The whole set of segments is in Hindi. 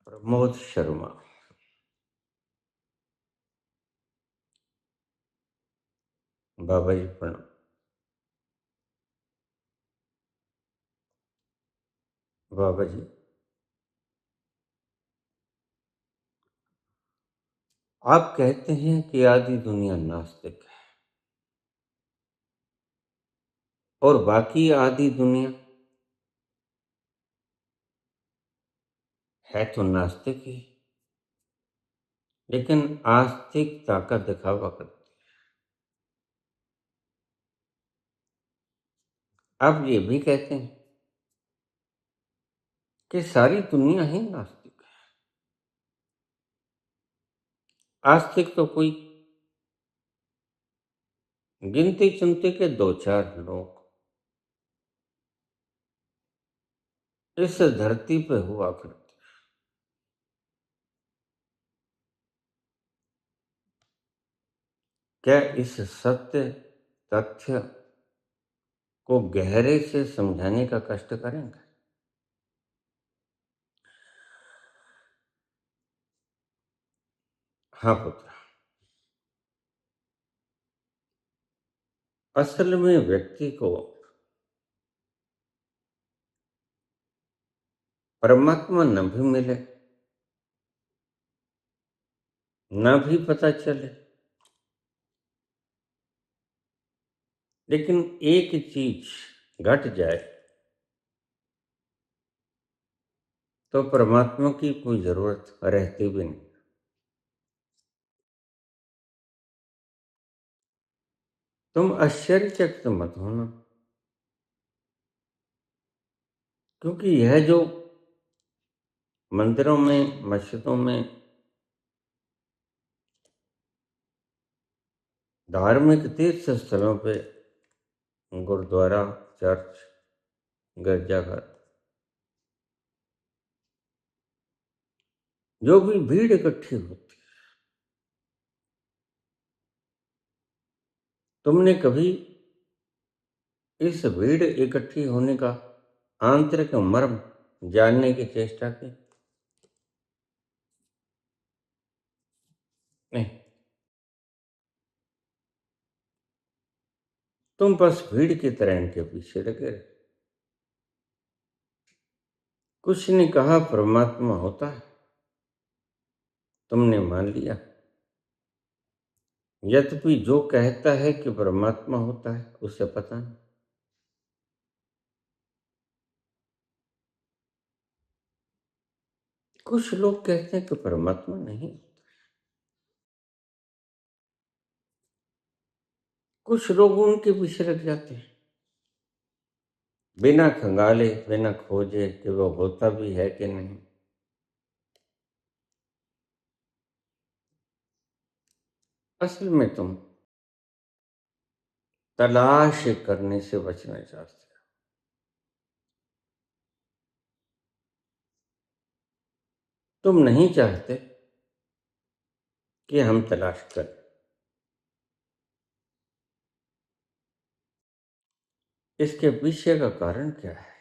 प्रमोद शर्मा। बाबा जी प्रणाम। बाबा जी, आप कहते हैं कि आधी दुनिया नास्तिक है और बाकी आधी दुनिया है तो नास्तिक ही, लेकिन आस्तिकता का दिखावा करती है। आप ये भी कहते हैं कि सारी दुनिया ही नास्तिक है। आस्तिक तो कोई गिनती चुनती के दो चार लोग इस धरती पे हुआ करते। क्या इस सत्य तथ्य को गहरे से समझाने का कष्ट करेंगे? हाँ पुत्र, असल में व्यक्ति को परमात्मा न भी मिले, न भी पता चले, लेकिन एक चीज घट जाए तो परमात्मा की कोई जरूरत रहती भी नहीं। तुम आश्चर्यचकित मत होना, क्योंकि यह जो मंदिरों में, मस्जिदों में, धार्मिक तीर्थ स्थलों पे, गुरुद्वारा, चर्च, गिरजाघर, जो भी भीड़ इकट्ठी होती, तुमने कभी इस भीड़ इकट्ठी होने का आंतरिक मर्म जानने की चेष्टा की? नहीं, तुम बस भीड़ की तरह इनके पीछे लगे रहे। कुछ ने कहा परमात्मा होता है, तुमने मान लिया। यद्यपि जो कहता है कि परमात्मा होता है उसे पता नहीं। कुछ लोग कहते हैं कि परमात्मा नहीं। कुछ लोग उनके पीछे लग जाते हैं बिना खंगाले, बिना खोजे कि वो होता भी है कि नहीं। असल में तुम तलाश करने से बचना चाहते हो। तुम नहीं चाहते कि हम तलाश करें। इसके पीछे का कारण क्या है?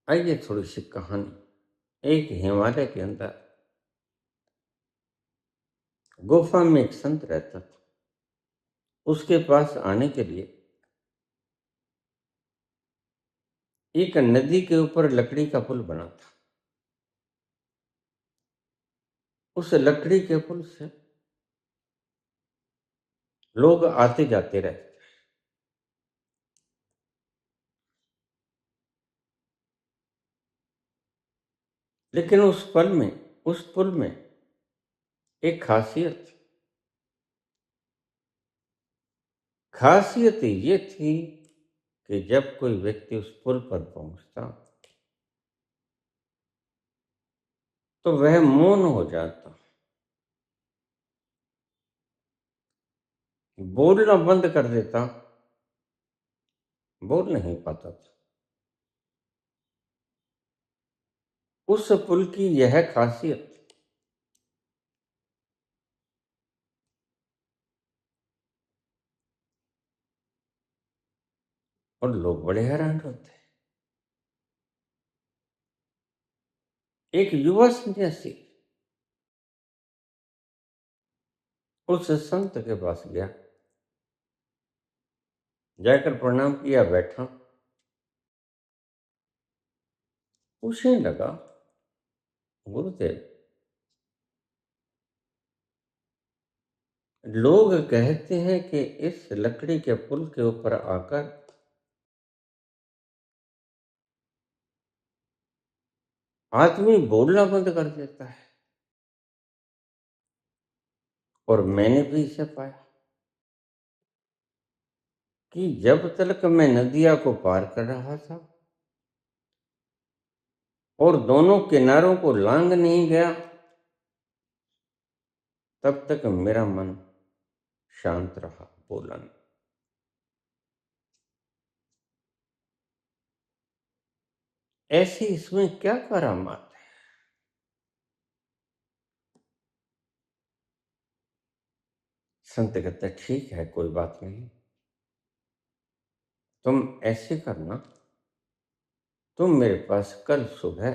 आइए थोड़ी सी कहानी। एक हिमालय के अंदर गुफा में एक संत रहता था। उसके पास आने के लिए एक नदी के ऊपर लकड़ी का पुल बना था। उस लकड़ी के पुल से लोग आते जाते रहते। लेकिन उस पुल में एक खासियत थी। खासियत ये थी कि जब कोई व्यक्ति उस पुल पर पहुंचता तो वह मौन हो जाता, बोलना बंद कर देता, बोल नहीं पाता था। उस पुल की यह खासियत और लोग बड़े हैरान होते हैं। एक युवा सन्यासी उस संत के पास गया, जाकर प्रणाम किया, बैठा, पूछने लगा, गुरुदेव, लोग कहते हैं कि इस लकड़ी के पुल के ऊपर आकर आदमी बोलना बंद कर देता है, और मैंने भी इसे पाया कि जब तक मैं नदिया को पार कर रहा था और दोनों किनारों को लांग नहीं गया, तब तक मेरा मन शांत रहा, बोला नहीं। ऐसी इसमें क्या करामात है? संत कहते, ठीक है, कोई बात नहीं, तुम ऐसे करना, तुम मेरे पास कल सुबह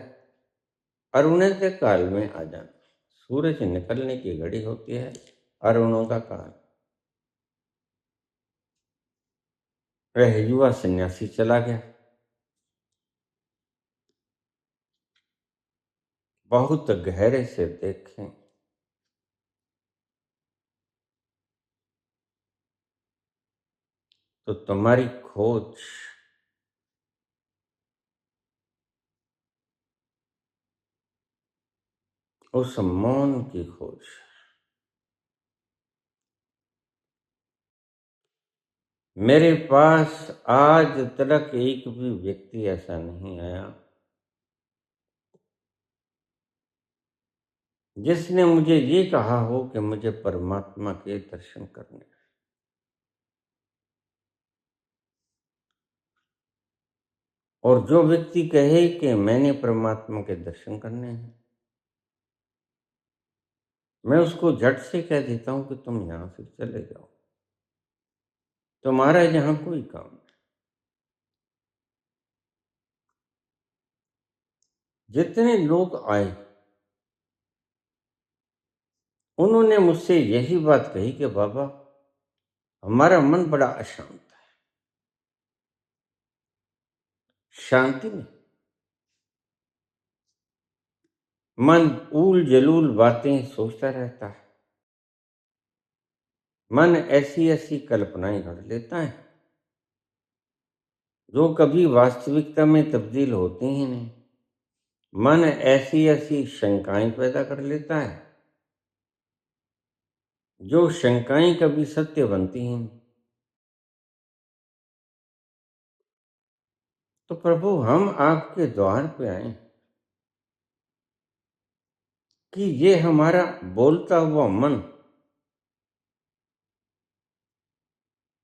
अरुणोदय काल में आ जाना। सूरज निकलने की घड़ी होती है अरुणोदय काल। वह युवा सन्यासी चला गया। बहुत गहरे से देखें तो तुम्हारी खोज उस मौन की खोज। मेरे पास आज तक एक भी व्यक्ति ऐसा नहीं आया जिसने मुझे ये कहा हो कि मुझे परमात्मा के दर्शन करने हैं। और जो व्यक्ति कहे कि मैंने परमात्मा के दर्शन करने हैं, मैं उसको झट से कह देता हूं कि तुम यहां से चले जाओ, तुम्हारा यहां कोई काम नहीं। जितने लोग आए उन्होंने मुझसे यही बात कही कि बाबा, हमारा मन बड़ा अशांत है। शांति नहीं, मन ऊल जलूल बातें सोचता रहता है। मन ऐसी ऐसी कल्पनाएं कर लेता है जो कभी वास्तविकता में तब्दील होती ही नहीं। मन ऐसी ऐसी शंकाएं पैदा कर लेता है जो शंकाएं कभी सत्य बनती ही नहीं। तो प्रभु, हम आपके द्वार पे आए कि ये हमारा बोलता हुआ मन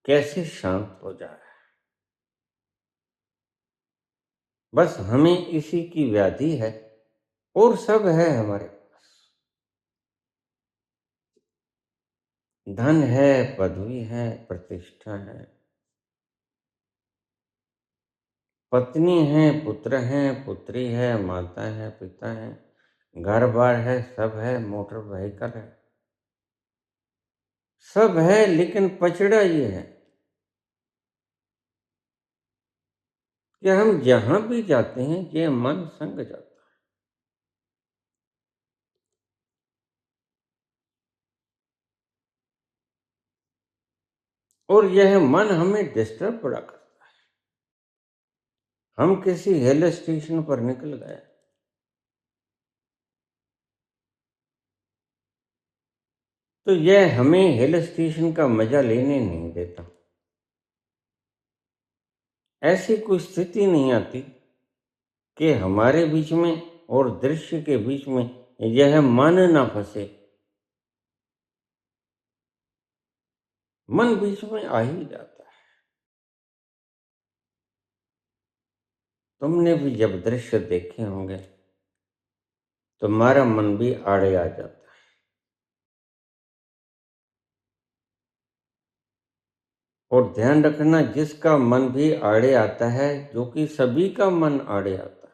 कैसे शांत हो जाए। बस हमें इसी की व्याधि है, और सब है हमारे पास। धन है, पदवी है, प्रतिष्ठा है, पत्नी है, पुत्र है, पुत्री है, माता है, पिता है, घर बार है, सब है, मोटर व्हीकल है, सब है, लेकिन पचड़ा ये है कि हम जहां भी जाते हैं ये मन संग जाता है, और यह मन हमें डिस्टर्ब बड़ा करता है। हम किसी हिल स्टेशन पर निकल गए, तो यह हमें हिल स्टेशन का मजा लेने नहीं देता। ऐसी कोई स्थिति नहीं आती कि हमारे बीच में और दृश्य के बीच में यह मन ना फंसे। मन बीच में आ ही जाता है। तुमने भी जब दृश्य देखे होंगे, तुम्हारा मन भी आड़े आ जाता है, और ध्यान रखना, जिसका मन भी आड़े आता है, जो कि सभी का मन आड़े आता है।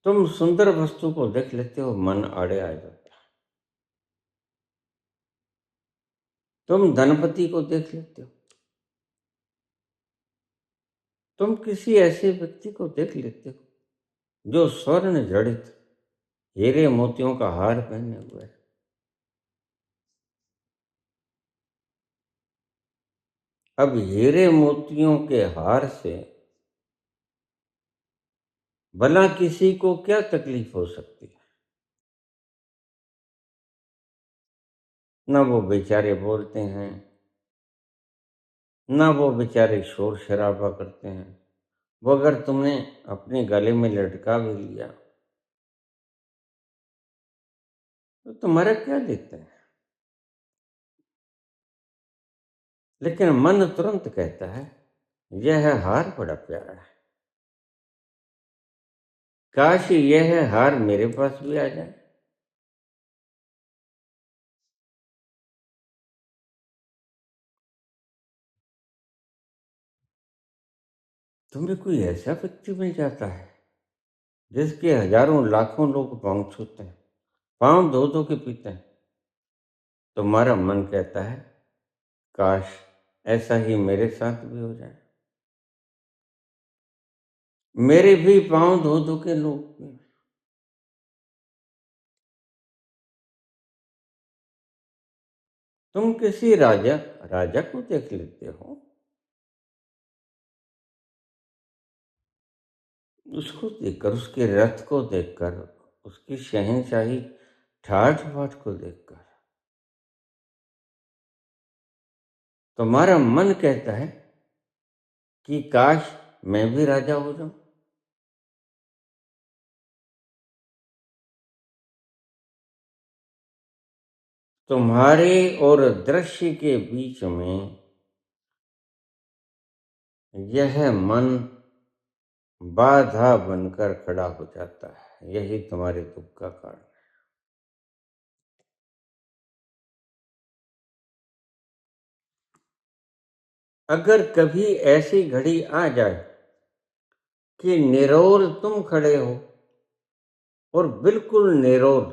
तुम सुंदर वस्तु को देख लेते हो, मन आड़े आ जाता है। तुम धनपति को देख लेते हो, तुम किसी ऐसे व्यक्ति को देख लेते हो जो स्वर्ण जड़ित हीरे मोतियों का हार पहने हुए है। अब हीरे मोतियों के हार से भला किसी को क्या तकलीफ हो सकती है? ना वो बेचारे बोलते हैं, ना वो बेचारे शोर शराबा करते हैं। वो अगर तुमने अपने गले में लटका भी लिया तो तुम्हारा क्या लेते हैं? लेकिन मन तुरंत कहता है, यह हार बड़ा प्यारा है, काश यह हार मेरे पास भी आ जाए। तुम्हें कोई ऐसा व्यक्ति मिल जाता है जिसके हजारों लाखों लोग पांव छूते हैं, पांव धो धो के पीते हैं। तुम्हारा मन कहता है, काश ऐसा ही मेरे साथ भी हो जाए, मेरे भी पांव धो धो के लोग पिएं। तुम किसी राजा राजा को देख लेते हो, उसको देखकर, उसके रथ को देखकर, उसकी शहनशाही ठाठ बाट को देखकर तुम्हारा मन कहता है कि काश मैं भी राजा हो जाऊं। तुम्हारे और दृश्य के बीच में यह मन बाधा बनकर खड़ा हो जाता है। यही तुम्हारे दुख का कारण है। अगर कभी ऐसी घड़ी आ जाए कि निरोल तुम खड़े हो और बिल्कुल निरोल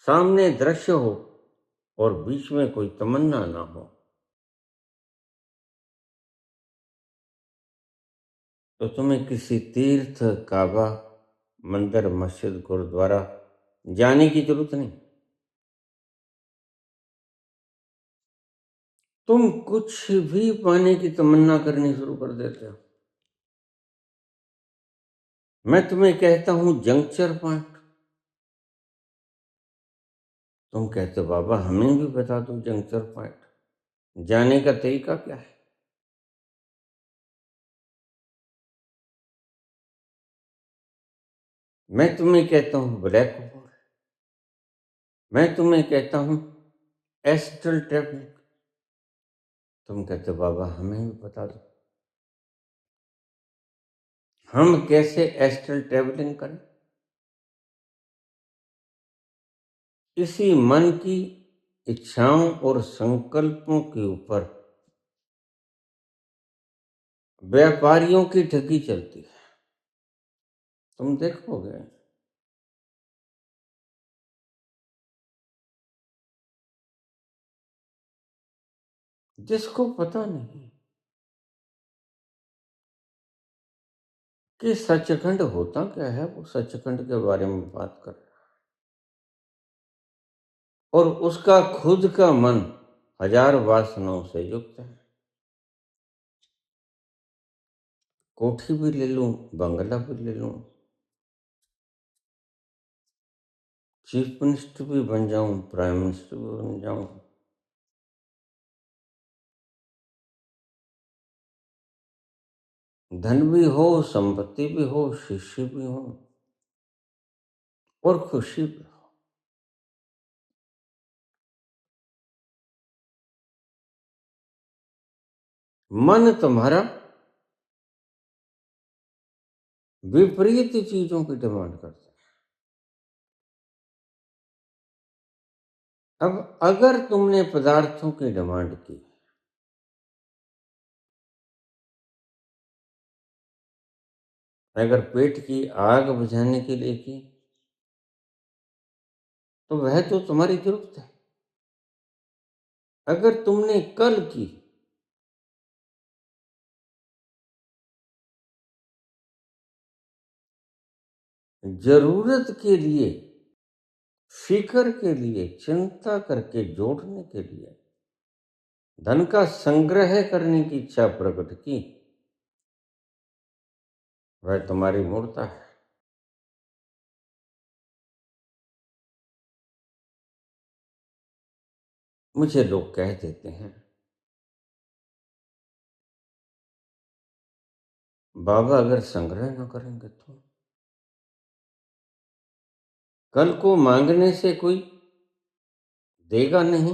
सामने दृश्य हो और बीच में कोई तमन्ना ना हो, तो तुम्हें किसी तीर्थ, काबा, मंदिर, मस्जिद, गुरुद्वारा जाने की जरूरत नहीं। तुम कुछ भी पाने की तमन्ना करनी शुरू कर देते हो। मैं तुम्हें कहता हूं जंक्चर पॉइंट, तुम कहते हो बाबा हमें भी बता दो जंक्चर पॉइंट, जाने का तरीका क्या है? मैं तुम्हें कहता हूं ब्लैक होल, मैं तुम्हें कहता हूं एस्ट्रल ट्रैवलिंग, तुम कहते हो बाबा हमें भी बता दो हम कैसे एस्ट्रल ट्रैवलिंग करें। इसी मन की इच्छाओं और संकल्पों के ऊपर व्यापारियों की ठगी चलती है। तुम देखोगे जिसको पता नहीं कि सचखंड होता क्या है, वो सचखंड के बारे में बात कर रहा है और उसका खुद का मन हजार वासनाओं से युक्त है। कोठी भी ले लूं, बंगला भी ले लूं, चीफ मिनिस्टर भी बन जाऊं, प्राइम मिनिस्टर भी बन जाऊं, धन भी हो, संपत्ति भी हो, शिष्य भी हो और खुशी भी हो, मन तुम्हारा विपरीत चीजों की डिमांड करता है। अब अगर तुमने पदार्थों की डिमांड की अगर पेट की आग बुझाने के लिए की तो वह तो तुम्हारी जरूरत है। अगर तुमने कल की जरूरत के लिए, फिक्र के लिए, चिंता करके जोड़ने के लिए, धन का संग्रह करने की इच्छा प्रकट की, वह तुम्हारी मूर्ता है। मुझे लोग कह देते हैं, बाबा अगर संग्रह न करेंगे तो कल को मांगने से कोई देगा नहीं,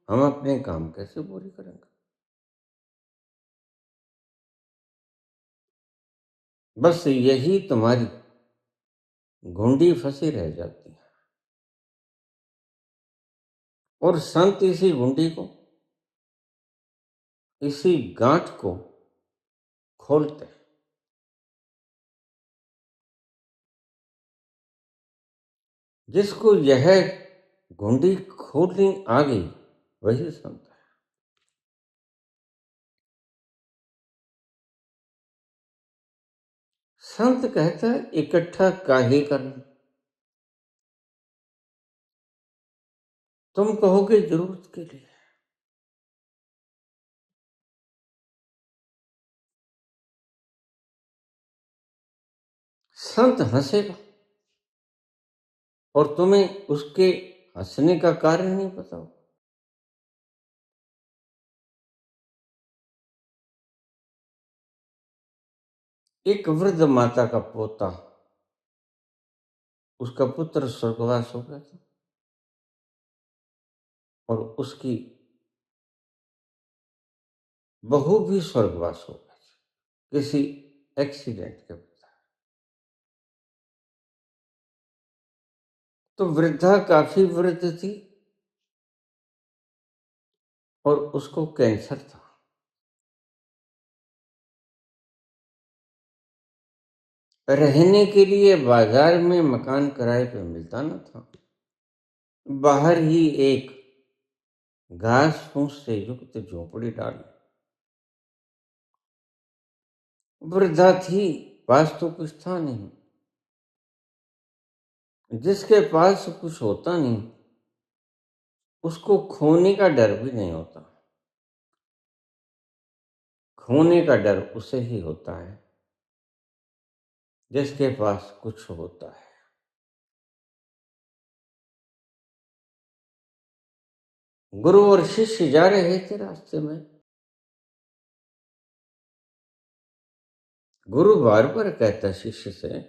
हम अपने काम कैसे पूरी करेंगे। बस यही तुम्हारी घुंडी फंसी रह जाती है और संत इसी घुंडी को, इसी गांठ को खोलते हैं। जिसको यह घुंडी खोलनी आ गई वही संत है। संत कहता है इकट्ठा काहे करना। तुम कहोगे जरूरत के लिए, संत हंसेगा और तुम्हें उसके हंसने का कारण नहीं पता हो। एक वृद्ध माता का पोता, उसका पुत्र स्वर्गवास हो गया था और उसकी बहू भी स्वर्गवास हो गई थी किसी एक्सीडेंट के बाद। तो वृद्धा काफी वृद्ध थी और उसको कैंसर था। रहने के लिए बाजार में मकान किराए पे मिलता न था। बाहर ही एक घास फूस से युक्त झोपड़ी डाली। वृद्धा थी, पास तो कुछ था नहीं। जिसके पास कुछ होता नहीं उसको खोने का डर भी नहीं होता। खोने का डर उसे ही होता है जिसके पास कुछ होता है। गुरु और शिष्य जा रहे थे रास्ते में। गुरु बार बार कहता शिष्य से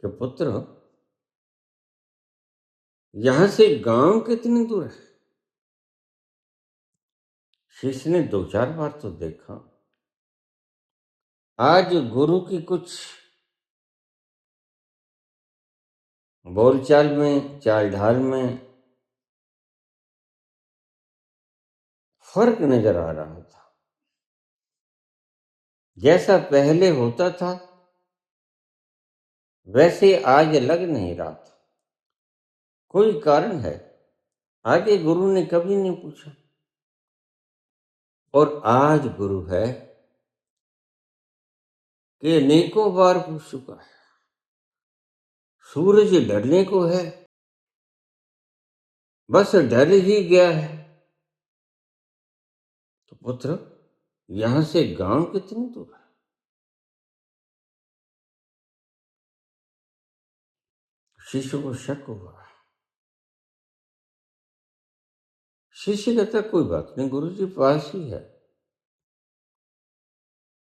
कि पुत्र, यहां से गांव कितनी दूर है। शिष्य ने दो चार बार तो देखा। आज गुरु की कुछ बोलचाल में, चाल ढाल में फर्क नजर आ रहा था। जैसा पहले होता था वैसे आज लग नहीं रहा था। कोई कारण है, आगे गुरु ने कभी नहीं पूछा। और आज गुरु है कि अनेकों बार पूछ चुका है। सूरज ढलने को है, बस ढल ही गया है। तो पुत्र, यहां से गांव कितनी दूर है। शिष्य को शक हुआ। शिष्य कहता कोई बात नहीं, गुरु जी पास ही है।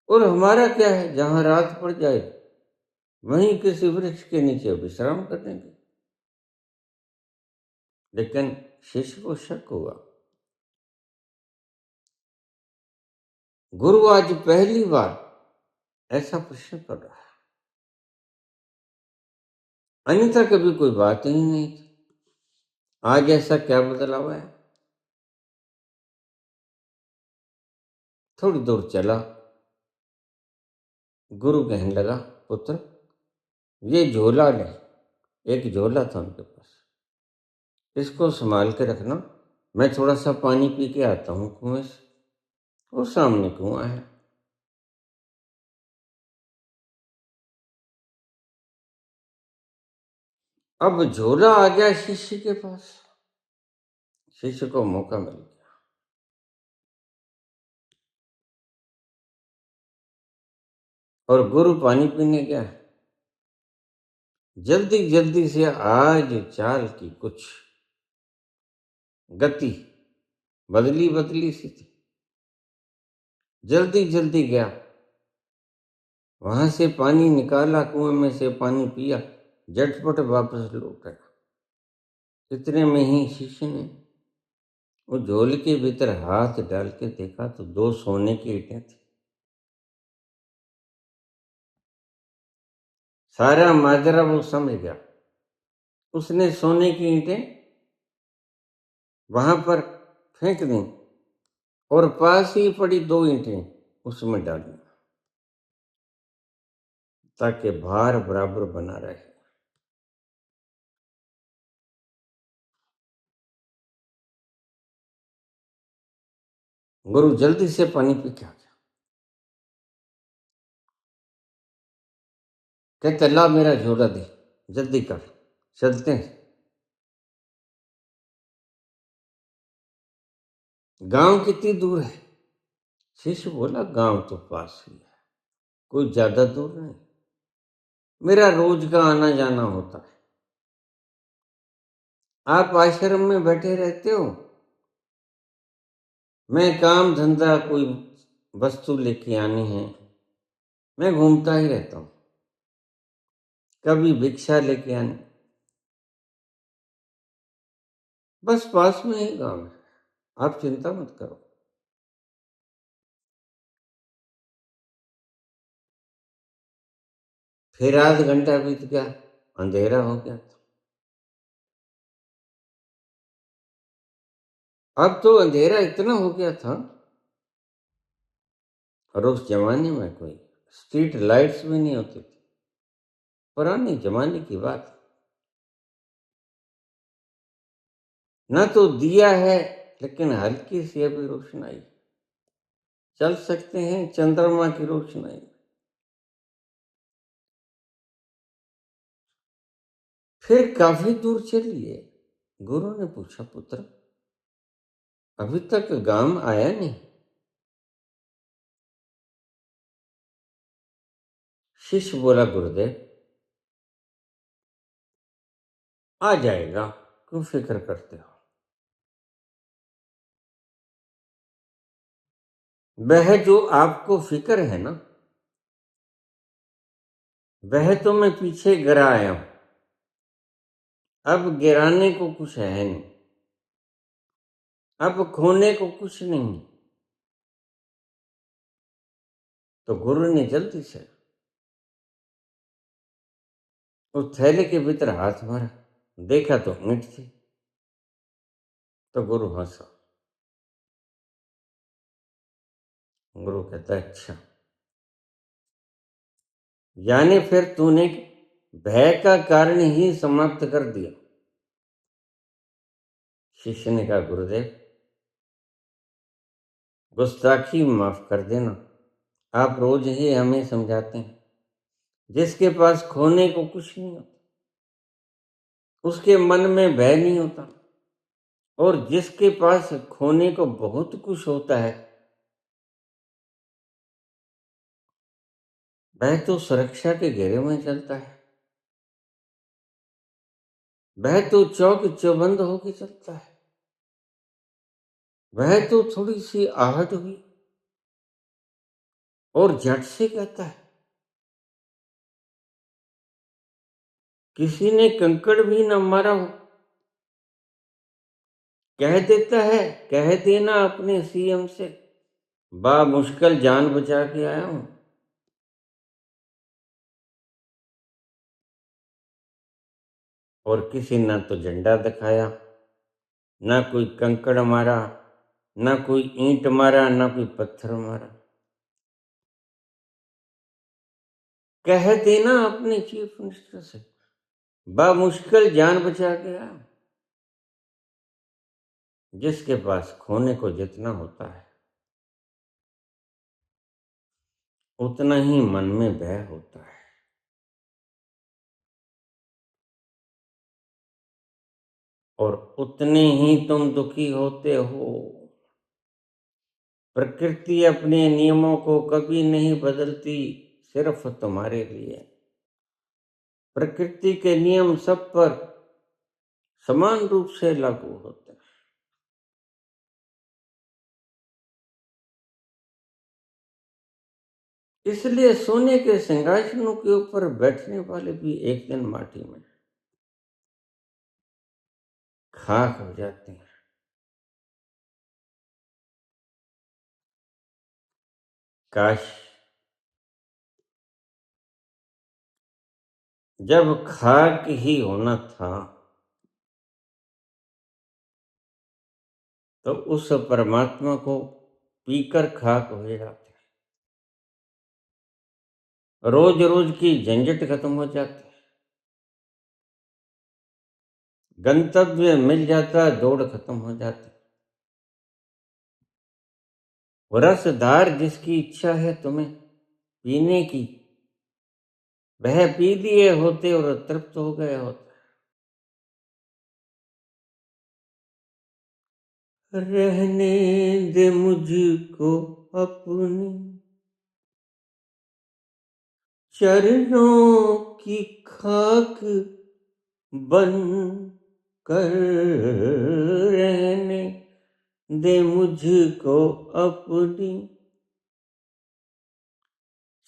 और हमारा क्या है, जहां रात पड़ जाए वहीं किसी वृक्ष के नीचे विश्राम कर देंगे। लेकिन शिष्य को शक हुआ। गुरु आज पहली बार ऐसा प्रश्न कर रहा है, अन्यथा कभी कोई बात ही नहीं थी। आज ऐसा क्या बदलाव है। थोड़ी दूर चला गुरु कहने लगा, पुत्र ये झोला ले। एक झोला था उनके पास, इसको संभाल के रखना, मैं थोड़ा सा पानी पी के आता हूँ कुएं से। वो सामने कुआं है। अब झोला आ गया शिष्य के पास। शिष्य को मौका मिल गया। और गुरु पानी पीने गया। जल्दी जल्दी से आज चाल की कुछ गति बदली बदली सी थी। जल्दी जल्दी गया, वहां से पानी निकाला, कुएं में से पानी पिया, झटपट वापस लौट आया। इतने में ही शिष्य ने वो झोले के भीतर हाथ डाल के देखा तो 2 सोने की ईंटें थी। सारा माजरा वो समझ गया। उसने सोने की ईंटें वहां पर फेंक दी और पास ही पड़ी 2 ईंटें उसमें डाली, ताकि भार बराबर बना रहे। गुरु जल्दी से पानी पी के आ गया। कहते, ला मेरा झोला दे, जल्दी कर, चलते हैं। गांव कितनी दूर है? शिष्य बोला, गांव तो पास ही है, कोई ज्यादा दूर नहीं, मेरा रोज का आना जाना होता है। आप आश्रम में बैठे रहते हो, मैं काम धंधा कोई वस्तु लेके आनी है, मैं घूमता ही रहता हूं, कभी भिक्षा लेके आनी, बस पास में ही गांव है, आप चिंता मत करो। फिर आध घंटा बीत गया, अंधेरा हो गया था। अब तो अंधेरा इतना हो गया था, और उस जमाने में कोई स्ट्रीट लाइट्स भी नहीं होती थी, पुराने जमाने की बात। न तो दिया है, लेकिन हल्की सी अभी रोशनाई, चल सकते हैं चंद्रमा की रोशनाई। फिर काफी दूर चलिए। गुरु ने पूछा, पुत्र अभी तक गांव आया नहीं? शिष्य बोला, गुरुदेव आ जाएगा, क्यों फिक्र करते हो? वह जो आपको फिक्र है ना, वह तो मैं पीछे गिरा आया हूं, अब गिराने को कुछ है नहीं, अब खोने को कुछ नहीं। तो गुरु ने जल्दी से उस थैले के भीतर हाथ मारा, देखा तो ईंट थी। तो गुरु हंसा। गुरु कहता है, अच्छा, यानी फिर तूने भय का कारण ही समाप्त कर दिया। शिष्य ने कहा, गुरुदेव गुस्ताखी माफ कर देना, आप रोज ही हमें समझाते हैं, जिसके पास खोने को कुछ नहीं होता, उसके मन में भय नहीं होता, और जिसके पास खोने को बहुत कुछ होता है, वह तो सुरक्षा के घेरे में चलता है, वह तो चौक चौबंद होके चलता है, वह तो थोड़ी सी आहट हुई और झट से कहता है, किसी ने कंकड़ भी न मारा हो, कह देता है, कह देना अपने सीएम से, बा मुश्किल जान बचा के आया हूं। और किसी ना तो झंडा दिखाया, ना कोई कंकड़ मारा, ना कोई ईंट मारा, ना कोई पत्थर मारा। कह देना अपने चीफ मिनिस्टर से, बामुश्किल जान बचा गया। जिसके पास खोने को जितना होता है उतना ही मन में भय होता है। और उतने ही तुम दुखी होते हो। प्रकृति अपने नियमों को कभी नहीं बदलती, सिर्फ तुम्हारे लिए। प्रकृति के नियम सब पर समान रूप से लागू होते हैं। इसलिए सोने के सिंहासनों के ऊपर बैठने वाले भी एक दिन माटी में खाक हो जाते हैं। काश जब खाक ही होना था तो उस परमात्मा को पीकर खाक हो जाते। रोज रोज की झंझट खत्म हो जाती, गंतव्य मिल जाता, दौड़ खत्म हो जाती। रसधार जिसकी इच्छा है तुम्हें पीने की, वह पी लिए होते और तृप्त हो गए होते। रहने दे मुझको अपनी चरणों की खाक बन कर, रहने दे मुझको अपनी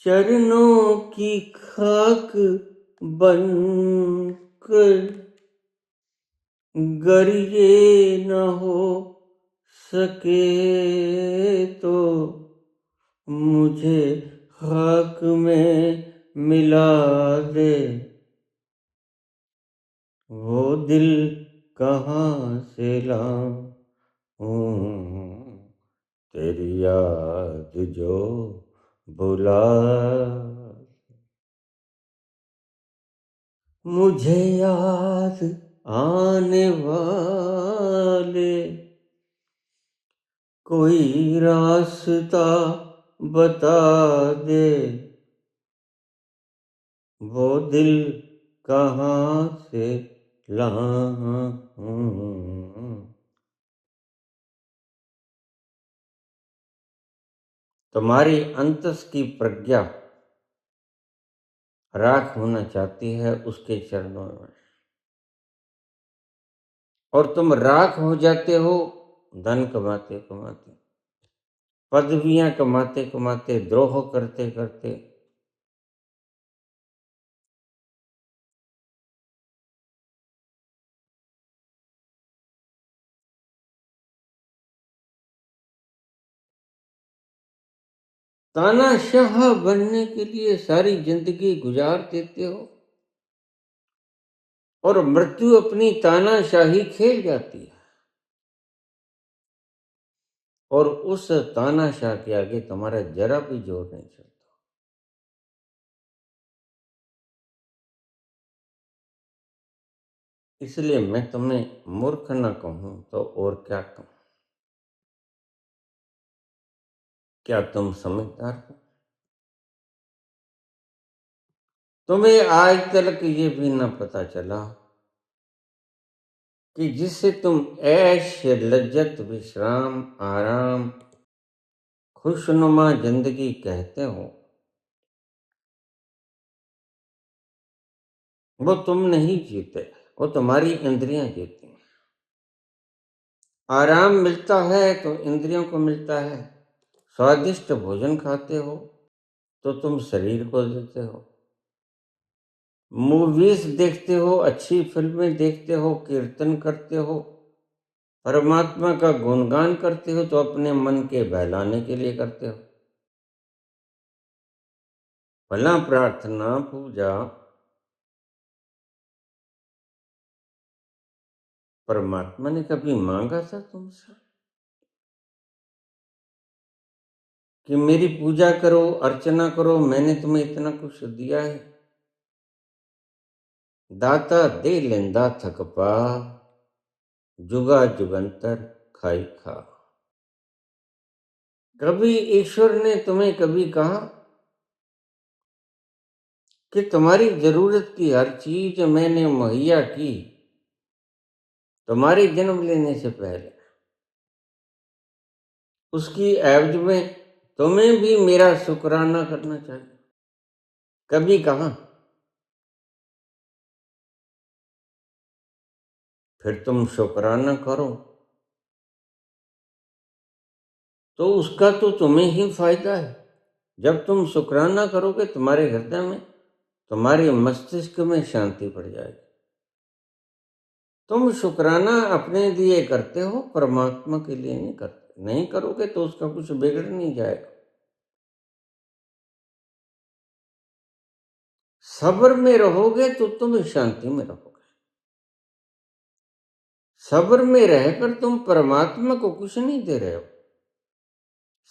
चरणों की खाक बन कर, गर ये न हो सके तो मुझे खाक में मिला दे। वो दिल कहाँ से लाऊं तेरी याद जो बुला, मुझे याद आने वाले कोई रास्ता बता दे। वो दिल कहाँ से लाऊं। तुम्हारी अंतस की प्रज्ञा राख होना चाहती है उसके चरणों में, और तुम राख हो जाते हो धन कमाते कमाते, पदवियां कमाते कमाते, द्रोह करते करते। तानाशाह बनने के लिए सारी जिंदगी गुजार देते हो और मृत्यु अपनी तानाशाही खेल जाती है, और उस तानाशाह के आगे तुम्हारा जरा भी जोर नहीं चलता। इसलिए मैं तुम्हें मूर्ख न कहूं तो और क्या कहूं। क्या तुम समझदार हो? तुम्हें आज तक ये भी न पता चला कि जिससे तुम ऐश लज्जत विश्राम आराम खुशनुमा जिंदगी कहते हो, वो तुम नहीं जीते, वो तुम्हारी इंद्रियां जीती हैं। आराम मिलता है तो इंद्रियों को मिलता है। स्वादिष्ट भोजन खाते हो तो तुम शरीर को देते हो। मूवीज देखते हो, अच्छी फिल्में देखते हो, कीर्तन करते हो, परमात्मा का गुणगान करते हो तो अपने मन के बहलाने के लिए करते हो। भला प्रार्थना पूजा परमात्मा ने कभी मांगा था तुमसे? कि मेरी पूजा करो, अर्चना करो, मैंने तुम्हें इतना कुछ दिया है। दाता दे लेंदा थक पा, जुगा जुगंतर खाई खा। कभी ईश्वर ने तुम्हें कभी कहा कि तुम्हारी जरूरत की हर चीज मैंने मुहैया की तुम्हारे जन्म लेने से पहले, उसकी एवज में तुम्हें भी मेरा शुक्राना करना चाहिए? कभी कहा? फिर तुम शुक्राना करो तो उसका तो तुम्हें ही फायदा है। जब तुम शुक्राना करोगे तुम्हारे हृदय में, तुम्हारे मस्तिष्क में शांति बढ़ जाएगी। तुम शुक्राना अपने लिए करते हो, परमात्मा के लिए नहीं करते। नहीं करोगे तो उसका कुछ बिगड़ नहीं जाएगा। सब्र में रहोगे तो तुम शांति में रहोगे। सब्र में रहकर तुम परमात्मा को कुछ नहीं दे रहे हो,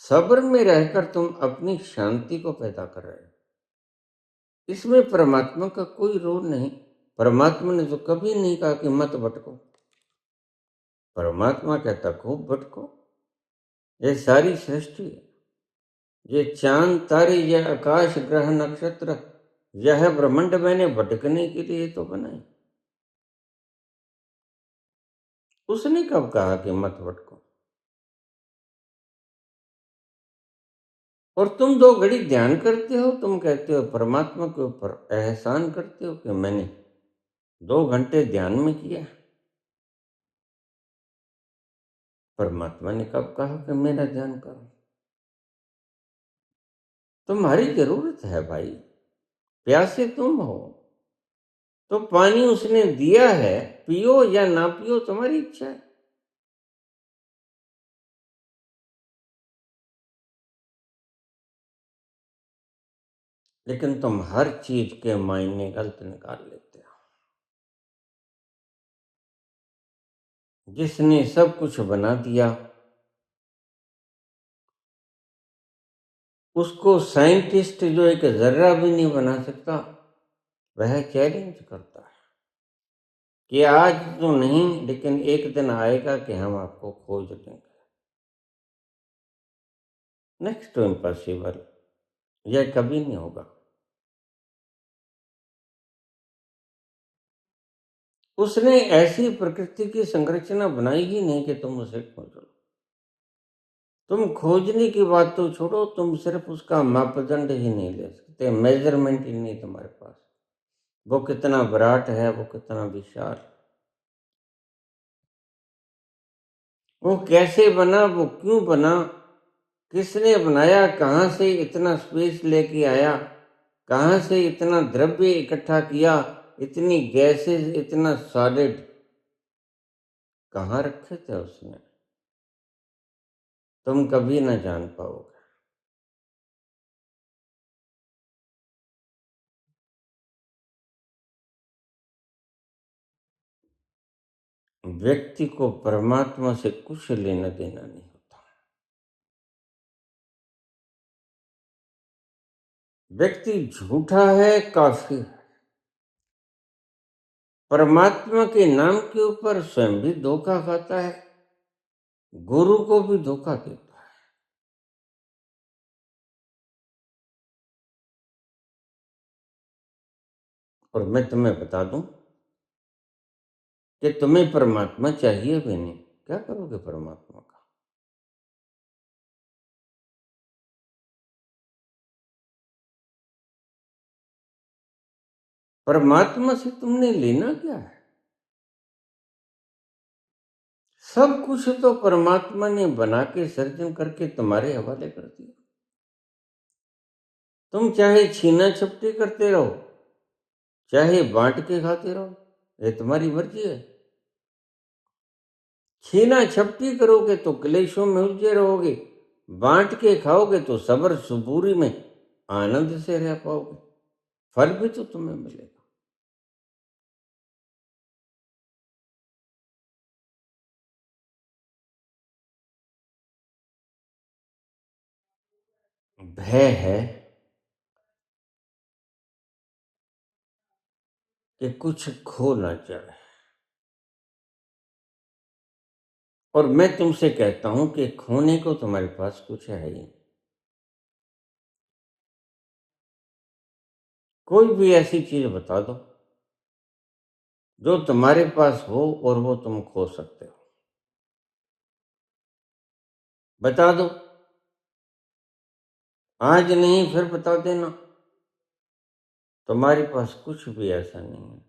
सब्र में रहकर तुम अपनी शांति को पैदा कर रहे हो। इसमें परमात्मा का कोई रोल नहीं। परमात्मा ने तो कभी नहीं कहा कि मत भटको। परमात्मा कहता खूब भटको। ये सारी सृष्टि है, ये चांद तारे, यह आकाश ग्रह नक्षत्र, यह ब्रह्मांड मैंने भटकने के लिए तो बनाई। उसने कब कहा कि मत भटको? और तुम 2 घड़ी ध्यान करते हो, तुम कहते हो परमात्मा के ऊपर एहसान करते हो कि मैंने 2 घंटे ध्यान में किया। परमात्मा ने कब कहा कि मेरा ध्यान करो? तुम्हारी जरूरत है भाई, प्यासे तुम हो तो पानी उसने दिया है, पियो या ना पियो तुम्हारी इच्छा है। लेकिन तुम हर चीज के मायने गलत निकाल लेते हो। जिसने सब कुछ बना दिया उसको साइंटिस्ट जो एक जर्रा भी नहीं बना सकता, वह चैलेंज करता है कि आज तो नहीं लेकिन एक दिन आएगा कि हम आपको खोज लेंगे। नेक्स्ट टू इम्पॉसिबल, यह कभी नहीं होगा। उसने ऐसी प्रकृति की संरचना बनाई ही नहीं कि तुम उसे खोजो। तुम खोजने की बात तो छोड़ो, तुम सिर्फ उसका मापदंड ही नहीं ले सकते, मेजरमेंट ही नहीं तुम्हारे पास। वो कितना विराट है, वो कितना विशाल, वो कैसे बना, वो क्यों बना, किसने बनाया, कहाँ से इतना स्पेस लेके आया, कहाँ से इतना द्रव्य इकट्ठा किया, इतनी गैसेस, इतना सॉलिड कहाँ रखे थे उसने, तुम कभी ना जान पाओगे। व्यक्ति को परमात्मा से कुछ लेना देना नहीं होता। व्यक्ति झूठा है काफी है। परमात्मा के नाम के ऊपर स्वयं भी धोखा खाता है, गुरु को भी धोखा देता है। और मैं तुम्हें बता दूं कि तुम्हें परमात्मा चाहिए भी नहीं, क्या करोगे परमात्मा का? परमात्मा से तुमने लेना क्या है? सब कुछ तो परमात्मा ने बना के सर्जन करके तुम्हारे हवाले कर दिया। तुम चाहे छीना झपटी करते रहो, चाहे बांट के खाते रहो, ये तुम्हारी मर्जी है। छीना झपटी करोगे तो क्लेशों में उलझे रहोगे, बांट के खाओगे तो सबर सबूरी में आनंद से रह पाओगे, फल भी तो तुम्हें मिलेगा। भय है कि कुछ खो ना जाए। और मैं तुमसे कहता हूं कि खोने को तुम्हारे पास कुछ है ही। कोई भी ऐसी चीज बता दो जो तुम्हारे पास हो और वो तुम खो सकते हो। बता दो, आज नहीं फिर बता देना। तुम्हारे पास कुछ भी ऐसा नहीं है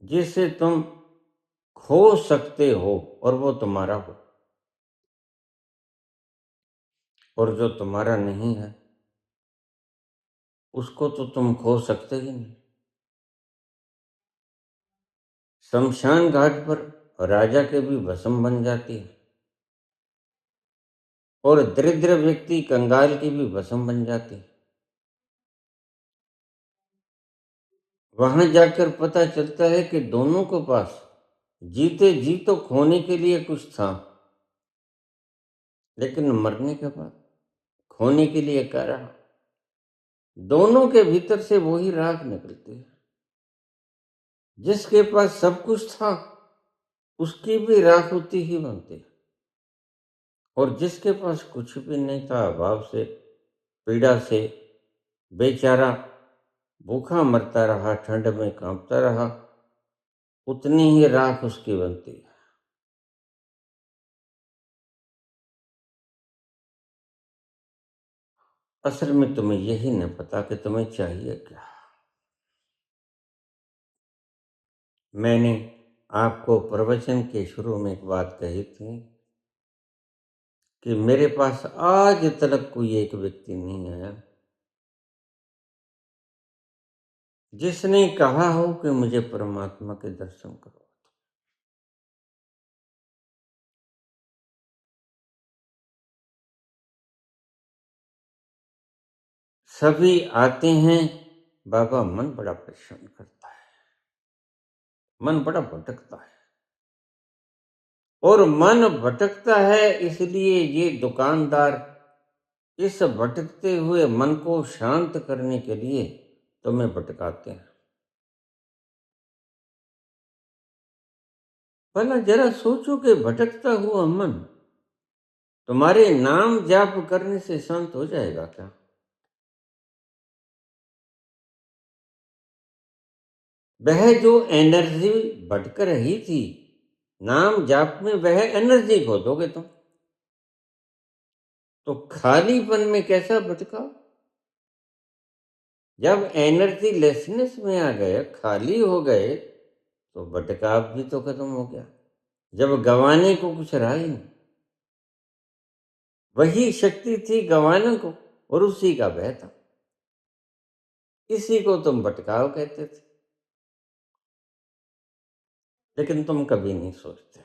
जिसे तुम खो सकते हो और वो तुम्हारा हो। और जो तुम्हारा नहीं है उसको तो तुम खो सकते ही नहीं। शमशान घाट पर राजा के भी भस्म बन जाती है और दरिद्र व्यक्ति कंगाल की भी भस्म बन जाती है। वहां जाकर पता चलता है कि दोनों के पास जीते जी तो खोने के लिए कुछ था, लेकिन मरने के बाद खोने के लिए क्या रहा। दोनों के भीतर से वही राख निकलती है। जिसके पास सब कुछ था उसकी भी राख होती ही बनती है, और जिसके पास कुछ भी नहीं था, अभाव से पीड़ा से बेचारा भूखा मरता रहा, ठंड में कांपता रहा, उतनी ही राख उसकी बनती है। असल में तुम्हें यही नहीं पता कि तुम्हें चाहिए क्या। मैंने आपको प्रवचन के शुरू में एक बात कही थी कि मेरे पास आज तक कोई एक व्यक्ति नहीं आया जिसने कहा हो कि मुझे परमात्मा के दर्शन करो। सभी आते हैं, बाबा मन बड़ा परेशान करता है, मन बड़ा भटकता है। और मन भटकता है इसलिए ये दुकानदार इस भटकते हुए मन को शांत करने के लिए तुम्हें भटकाते हैं। भला जरा सोचो कि भटकता हुआ मन तुम्हारे नाम जाप करने से शांत हो जाएगा क्या? वह जो एनर्जी भटक रही थी नाम जाप में, वह एनर्जी खो दोगे तुम तो खालीपन में कैसा भटकाओ। जब एनर्जी लेसनेस में आ गए, खाली हो गए, तो भटकाव भी तो खत्म हो गया। जब गंवाने को कुछ रहा ही नहीं, वही शक्ति थी गंवाने को, और उसी का भय था। इसी को तुम भटकाव कहते थे, लेकिन तुम कभी नहीं सोचते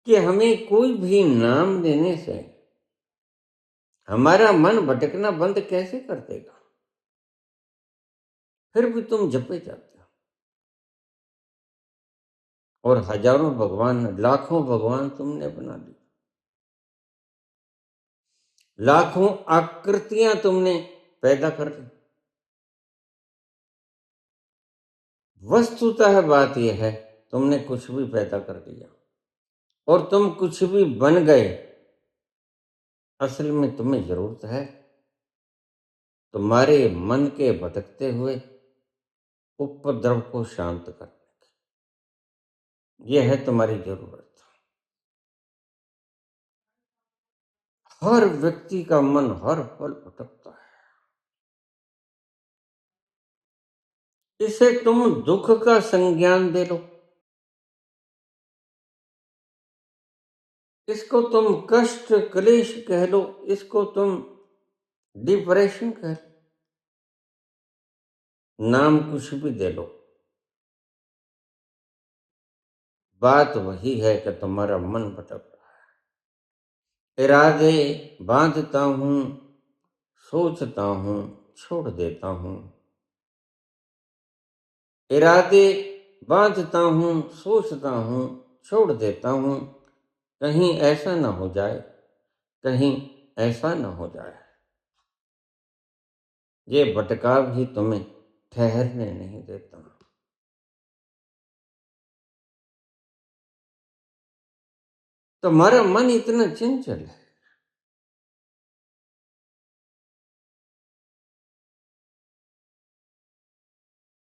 कि हमें कोई भी नाम लेने से हमारा मन भटकना बंद कैसे कर देगा। फिर भी तुम जपे जाते हो, और हजारों भगवान, लाखों भगवान तुमने बना ली, लाखों आकृतियां तुमने पैदा कर ली। वस्तुतः बात यह है, तुमने कुछ भी पैदा कर दिया और तुम कुछ भी बन गए। असल में तुम्हें जरूरत है तुम्हारे मन के भटकते हुए उपद्रव को शांत करने की। यह है तुम्हारी जरूरत। हर व्यक्ति का मन हर पल भटकता है। इसे तुम दुख का संज्ञान दे लो, इसको तुम कष्ट क्लेश कह लो, इसको तुम डिप्रेशन कह लो, नाम कुछ भी दे लो, बात वही है कि तुम्हारा मन भटक रहा है। इरादे बांधता हूं, सोचता हूं, छोड़ देता हूं। इरादे बांधता हूं, सोचता हूं, छोड़ देता हूं। कहीं ऐसा ना हो जाए, कहीं ऐसा ना हो जाए, ये भटकाव ही तुम्हें ठहरने नहीं देता। तुम्हारा मन इतना चंचल है।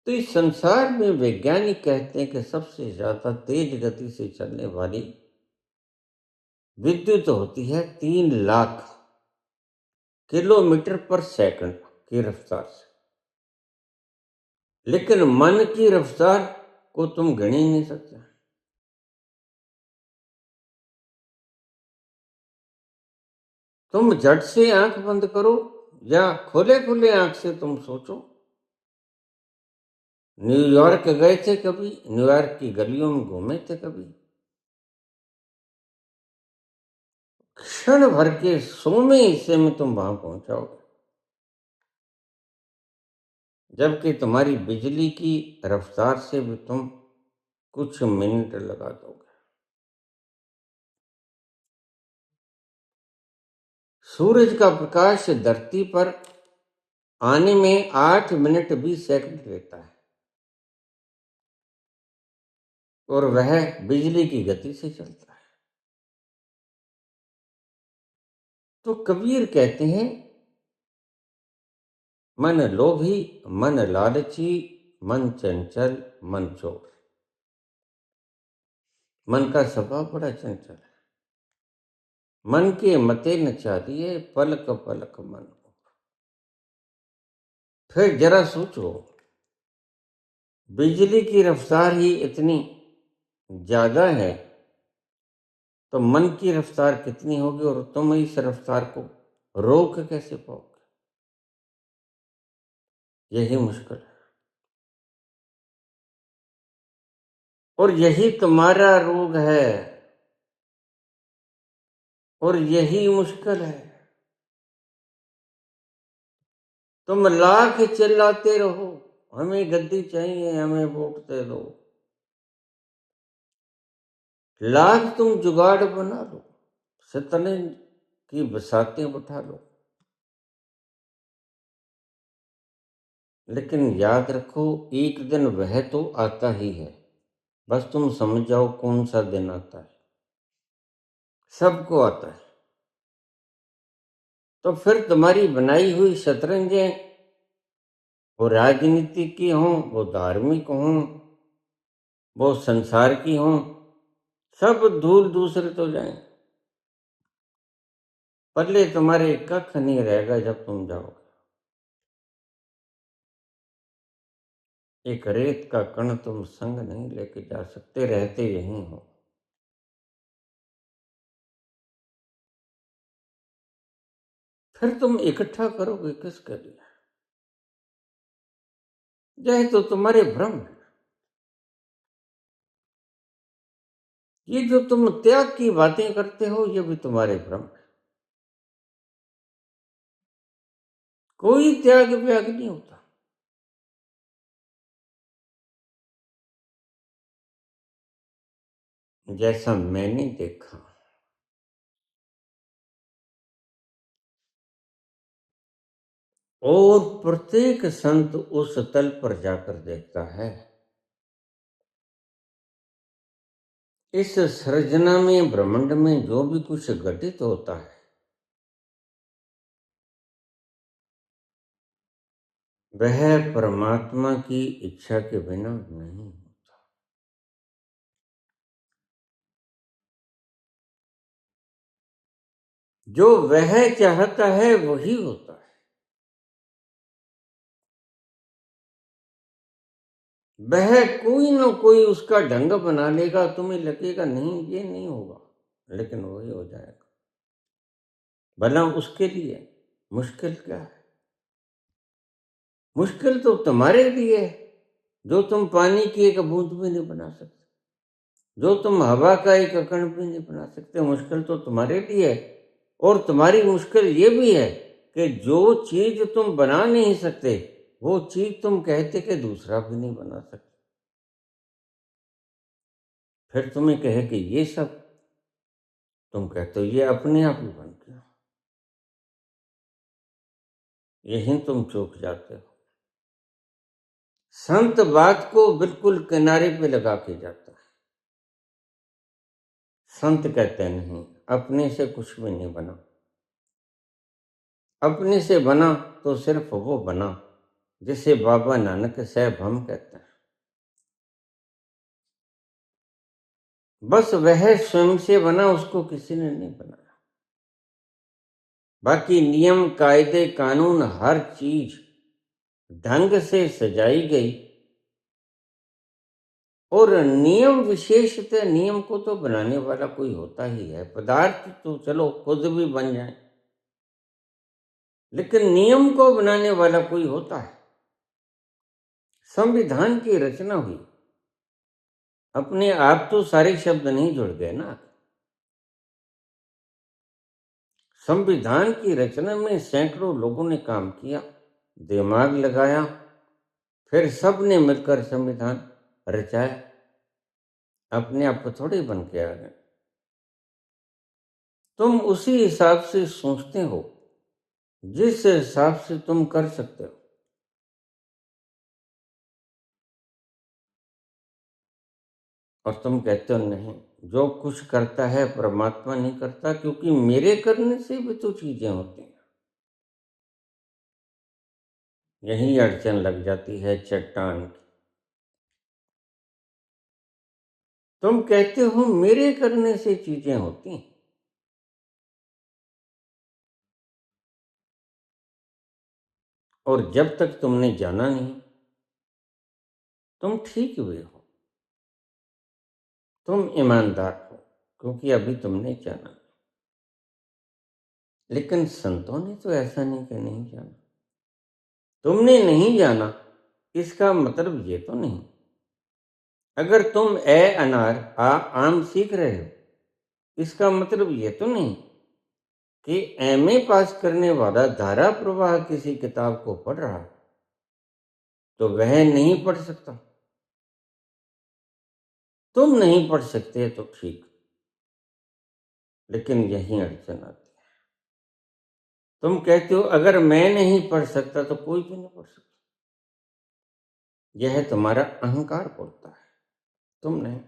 तो इस संसार में वैज्ञानिक कहते हैं कि सबसे ज्यादा तेज गति से चलने वाली विद्युत होती है 3 लाख किलोमीटर पर सेकंड की रफ्तार से। लेकिन मन की रफ्तार को तुम गिन ही नहीं सकते। तुम झट से आंख बंद करो या खोले खुले आंख से तुम सोचो, न्यूयॉर्क गए थे कभी? न्यूयॉर्क की गलियों में घूमे थे कभी? क्षण भर के 100वें हिस्से में तुम वहां पहुंचाओगे, जबकि तुम्हारी बिजली की रफ्तार से भी तुम कुछ मिनट लगा दोगे। सूरज का प्रकाश धरती पर आने में 8 मिनट 20 सेकंड लेता है, और वह बिजली की गति से चलता है। तो कबीर कहते हैं, मन लोभी, मन लालची, मन चंचल, मन चोर। मन का स्वभाव बड़ा चंचल है। मन के मते नचारिये, पलक पलक मन। फिर जरा सोचो, बिजली की रफ्तार ही इतनी ज्यादा है, तो मन की रफ्तार कितनी होगी, और तुम इस रफ्तार को रोक कैसे पाओगे? यही मुश्किल है, और यही तुम्हारा रोग है, और यही मुश्किल है। तुम लाख चिल्लाते रहो, हमें गद्दी चाहिए, हमें वोट दे दो, लाख तुम जुगाड़ बना लो, शतरंज की बसातें बिठा लो, लेकिन याद रखो, एक दिन वह तो आता ही है। बस तुम समझ जाओ कौन सा दिन आता है। सबको आता है। तो फिर तुम्हारी बनाई हुई शतरंजें, वो राजनीति की हों, वो धार्मिक हों, वो संसार की हों, सब धूल दूसरे तो जाएं। पल्ले तुम्हारे कख नहीं रहेगा जब तुम जाओगे। एक रेत का कण तुम संग नहीं लेके जा सकते, रहते यहीं हो। फिर तुम इकट्ठा करोगे किसके लिए? यह तो तुम्हारे भ्रम है। ये जो तुम त्याग की बातें करते हो, ये भी तुम्हारे भ्रम है। कोई त्याग व्याग नहीं होता। जैसा मैंने देखा, और प्रत्येक संत उस तल पर जाकर देखता है, इस सृजना में, ब्रह्मांड में जो भी कुछ घटित होता है, वह परमात्मा की इच्छा के बिना नहीं होता। जो वह चाहता है वही होता है। वह कोई ना कोई उसका ढंग बना लेगा, तुम्हें लगेगा नहीं ये नहीं होगा, लेकिन वही हो जाएगा। भला उसके लिए मुश्किल क्या है? मुश्किल तो तुम्हारे लिए है, जो तुम पानी की एक बूंद भी नहीं बना सकते, जो तुम हवा का एक कण भी नहीं बना सकते। मुश्किल तो तुम्हारे लिए है। और तुम्हारी मुश्किल ये भी है कि जो चीज तुम बना नहीं सकते, वो चीज तुम कहते कि दूसरा भी नहीं बना सकते। फिर तुम्हें कहे कि ये सब तुम कहते हो ये अपने आप ही बन गया। यहीं तुम चूक जाते हो। संत बात को बिल्कुल किनारे पे लगा के जाता है। संत कहते नहीं, अपने से कुछ भी नहीं बना। अपने से बना तो सिर्फ वो बना जिसे बाबा नानक साहब हम कहते हैं। बस वह स्वयं से बना, उसको किसी ने नहीं बनाया। बाकी नियम कायदे कानून हर चीज ढंग से सजाई गई। और नियम विशेषतः नियम को तो बनाने वाला कोई होता ही है। पदार्थ तो चलो खुद भी बन जाए, लेकिन नियम को बनाने वाला कोई होता है। संविधान की रचना हुई, अपने आप तो सारे शब्द नहीं जुड़ गए ना। संविधान की रचना में सैकड़ों लोगों ने काम किया, दिमाग लगाया, फिर सब ने मिलकर संविधान रचाया। अपने आप को थोड़े बन के आ गए। तुम उसी हिसाब से सोचते हो जिस हिसाब से तुम कर सकते हो। और तुम कहते हो नहीं, जो कुछ करता है परमात्मा नहीं करता, क्योंकि मेरे करने से भी तो चीजें होती हैं। यही अड़चन लग जाती है चट्टान की। तुम कहते हो मेरे करने से चीजें होती हैं। और जब तक तुमने जाना नहीं, तुम ठीक हुए हो, तुम ईमानदार हो, क्योंकि अभी तुमने जाना। लेकिन संतों ने तो ऐसा नहीं कि नहीं जाना। तुमने नहीं जाना इसका मतलब ये तो नहीं, अगर तुम अनार आम सीख रहे हो, इसका मतलब ये तो नहीं कि एमए पास करने वाला धारा प्रवाह किसी किताब को पढ़ रहा है तो वह नहीं पढ़ सकता। तुम नहीं पढ़ सकते तो ठीक, लेकिन यही अड़चन आती है। तुम कहते हो अगर मैं नहीं पढ़ सकता तो कोई भी नहीं पढ़ सकता। यह तुम्हारा अहंकार बोलता है, तुम नहीं।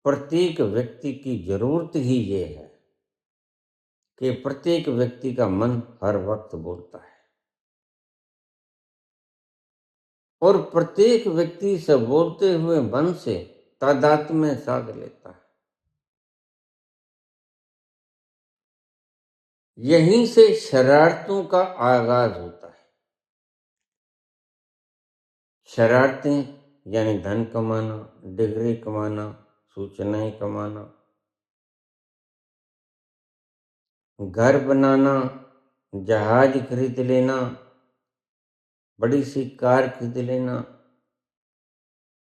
प्रत्येक व्यक्ति की जरूरत ही ये है कि प्रत्येक व्यक्ति का मन हर वक्त बोलता है, और प्रत्येक व्यक्ति से बोलते हुए मन से तादात्म्य में साध लेता है। यहीं से शरारतों का आगाज होता है। शरारतें यानी धन कमाना, डिग्री कमाना, सूचनाएं कमाना, घर बनाना, जहाज खरीद लेना, बड़ी सी कार खरीद लेना,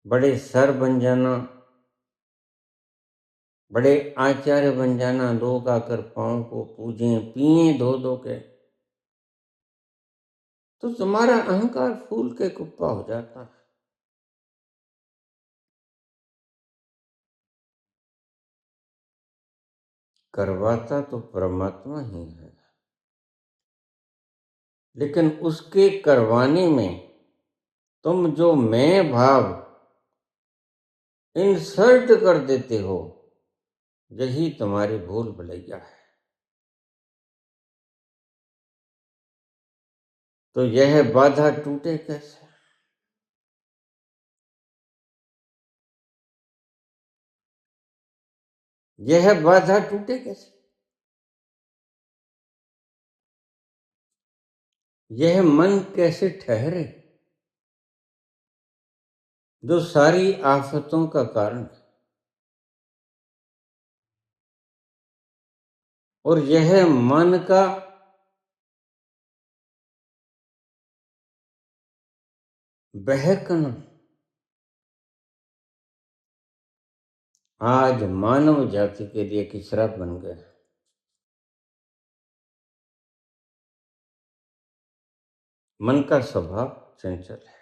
बड़े सर बन जाना, बड़े आचार्य बन जाना, लोग आकर पांव को पूजें, पिए धो धो के, तो तुम्हारा अहंकार फूल के कुप्पा हो जाता है। करवाता तो परमात्मा ही है, लेकिन उसके करवाने में तुम जो मैं भाव इंसर्ट कर देते हो, यही तुम्हारी भूल भुलैया है। तो यह बाधा टूटे कैसे? यह बाधा टूटे कैसे? यह मन कैसे ठहरे जो सारी आफतों का कारण है? और यह मन का बहकना आज मानव जाति के लिए किचरा बन गया। मन का स्वभाव चंचल है,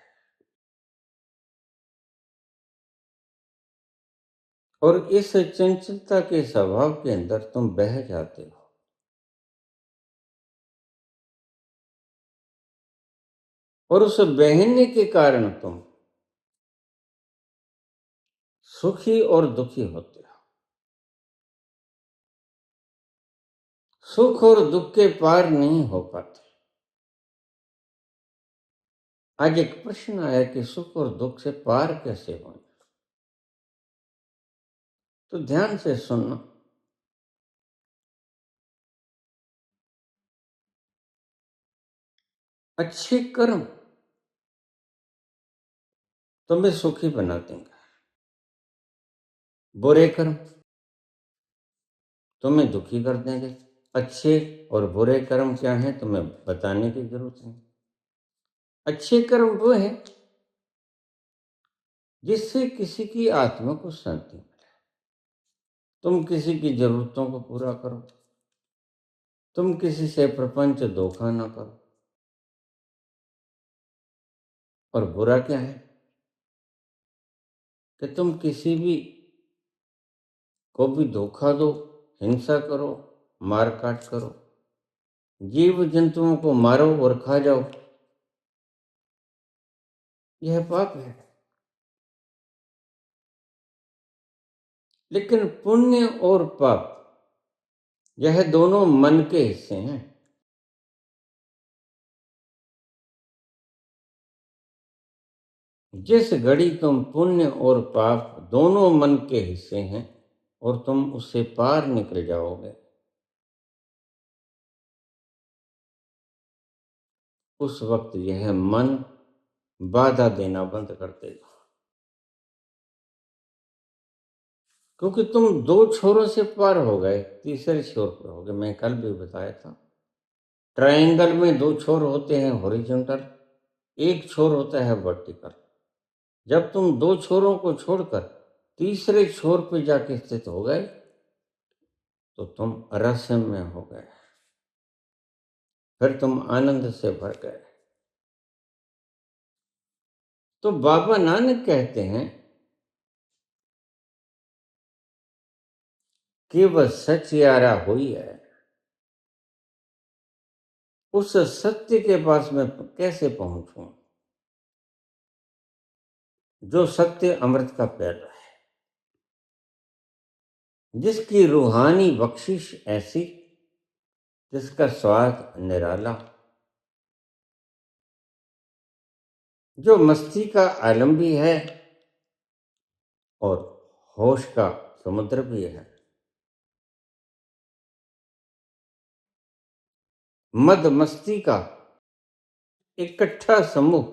और इस चंचलता के स्वभाव के अंदर तुम बह जाते हो। और उस बहने के कारण तुम सुखी और दुखी होते हो। सुख और दुख के पार नहीं हो पाते। आज एक प्रश्न आया कि सुख और दुख से पार कैसे हो, तो ध्यान से सुनना। अच्छे कर्म तुम्हें सुखी बना देंगे, बुरे कर्म तुम्हें दुखी कर देंगे। अच्छे और बुरे कर्म क्या हैं तुम्हें बताने की जरूरत नहीं। अच्छे कर्म वो है जिससे किसी की आत्मा को शांति मिले। तुम किसी की जरूरतों को पूरा करो, तुम किसी से प्रपंच धोखा ना करो। और बुरा क्या है कि तुम किसी भी को भी धोखा दो, हिंसा करो, मार काट करो, जीव जंतुओं को मारो और खा जाओ। यह पाप है। लेकिन पुण्य और पाप यह दोनों मन के हिस्से हैं। जिस घड़ी तुम पुण्य और पाप दोनों मन के हिस्से हैं और तुम उससे पार निकल जाओगे, उस वक्त यह मन बाधा देना बंद कर देगा। क्योंकि तुम दो छोरों से पार हो गए, तीसरे छोर पर हो गए। मैं कल भी बताया था, ट्रायंगल में दो छोर होते हैं हॉरिजॉन्टल, एक छोर होता है वर्टिकल। जब तुम दो छोरों को छोड़कर तीसरे छोर पर जाके स्थित हो गए तो तुम रस में हो गए, फिर तुम आनंद से भर गए। तो बाबा नानक कहते हैं कि वह सच यारा हुई है। उस सत्य के पास मैं कैसे पहुंचूं जो सत्य अमृत का प्याला है, जिसकी रूहानी बख्शिश ऐसी, जिसका स्वाद निराला, जो मस्ती का आलम भी है और होश का समुद्र भी है। मद मस्ती का इकट्ठा समूह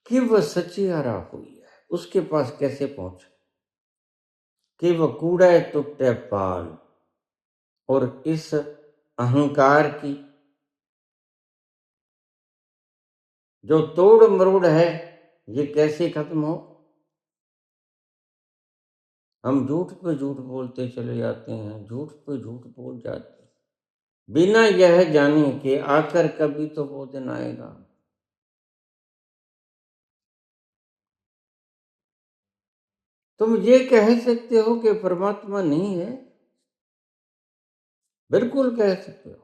कि वह सचियारा हुई है, उसके पास कैसे पहुंचे। कि वह कूड़ा टुटे पाल और इस अहंकार की जो तोड़ मरोड़ है, ये कैसे खत्म हो। हम झूठ पे झूठ बोलते चले जाते हैं, झूठ पे झूठ बोल जाते हैं, बिना यह जाने कि आकर कभी तो वो दिन आएगा। तुम ये कह सकते हो कि परमात्मा नहीं है, बिल्कुल कह सकते हो।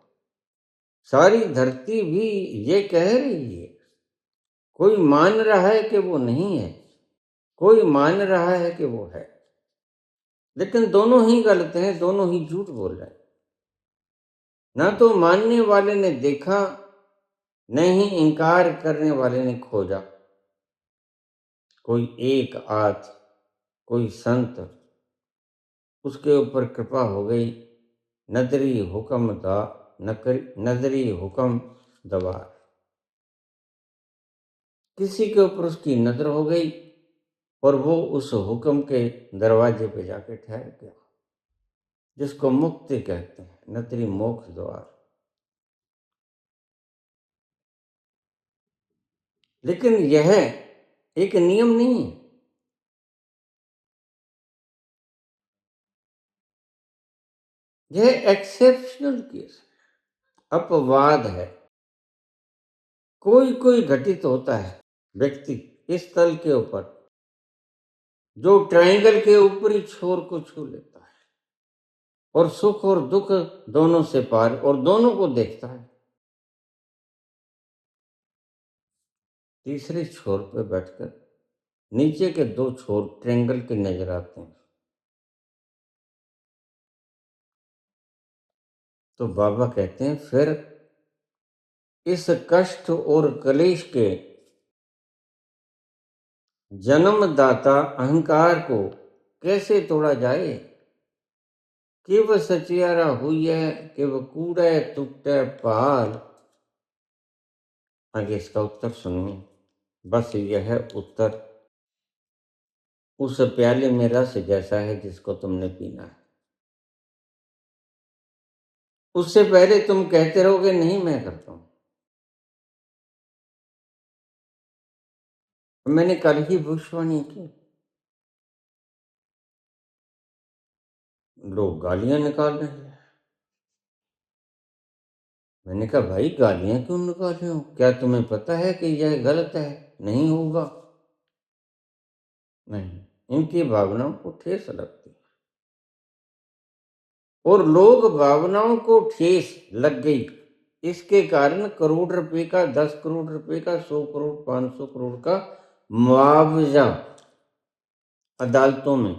सारी धरती भी ये कह रही है। कोई मान रहा है कि वो नहीं है, कोई मान रहा है कि वो है, लेकिन दोनों ही गलत हैं, दोनों ही झूठ बोल रहे हैं। ना तो मानने वाले ने देखा, न ही इनकार करने वाले ने खोजा। कोई एक आध, कोई संत, उसके ऊपर कृपा हो गई, नदरी हुक्म दा नदरी हुक्म दबा, किसी के ऊपर उसकी नजर हो गई और वो उस हुक्म के दरवाजे पे जाके ठहर गया, जिसको मुक्ति कहते हैं, नदरी मोक्ष द्वार। लेकिन यह एक नियम नहीं है, यह एक्सेप्शनल केस, अपवाद है। कोई कोई घटित होता है व्यक्ति इस तल के ऊपर जो ट्रायंगल के ऊपरी छोर को छू लेता है और सुख और दुख दोनों से पार और दोनों को देखता है। तीसरे छोर पर बैठकर नीचे के दो छोर ट्रायंगल के नजर आते हैं। तो बाबा कहते हैं फिर इस कष्ट और क्लेश के जन्मदाता अहंकार को कैसे तोड़ा जाए? कि वह सचियारा हुई है, कि वह कूड़े टूटे पाल। आगे इसका उत्तर सुनिए। बस यह उत्तर उस प्याले में रस जैसा है जिसको तुमने पीना है। उससे पहले तुम कहते रहोगे नहीं मैं करता हूं। मैंने कल ही भविष्यवाणी की, लोग गालियां निकाल रहे हैं। मैंने कहा भाई गालियां क्यों निकाल रहे हो? क्या तुम्हें पता है कि यह गलत है, नहीं होगा? नहीं, इनकी भावनाओं को ठेस लगती है और लोग भावनाओं को ठेस लग गई इसके कारण करोड़ रुपए का, 10 करोड़ रुपए का, 100 करोड़, 500 करोड़ का मुआवजा अदालतों में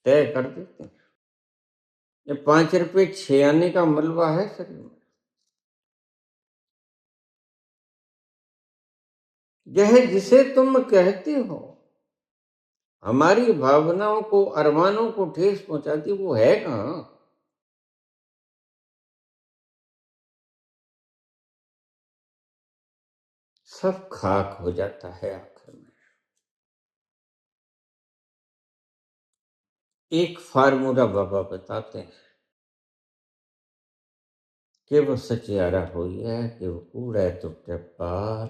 तय कर देते हैं। ये 5 रुपए 6 आने का मलबा है शरीर में। यह जिसे तुम कहते हो हमारी भावनाओं को, अरमानों को ठेस पहुंचाती, वो है कहां? सब खाक हो जाता है आखिर में। एक फार्मूला बाबा बताते हैं कि वो सचियारा हुई है, कि वो कूड़ा है तो पाल।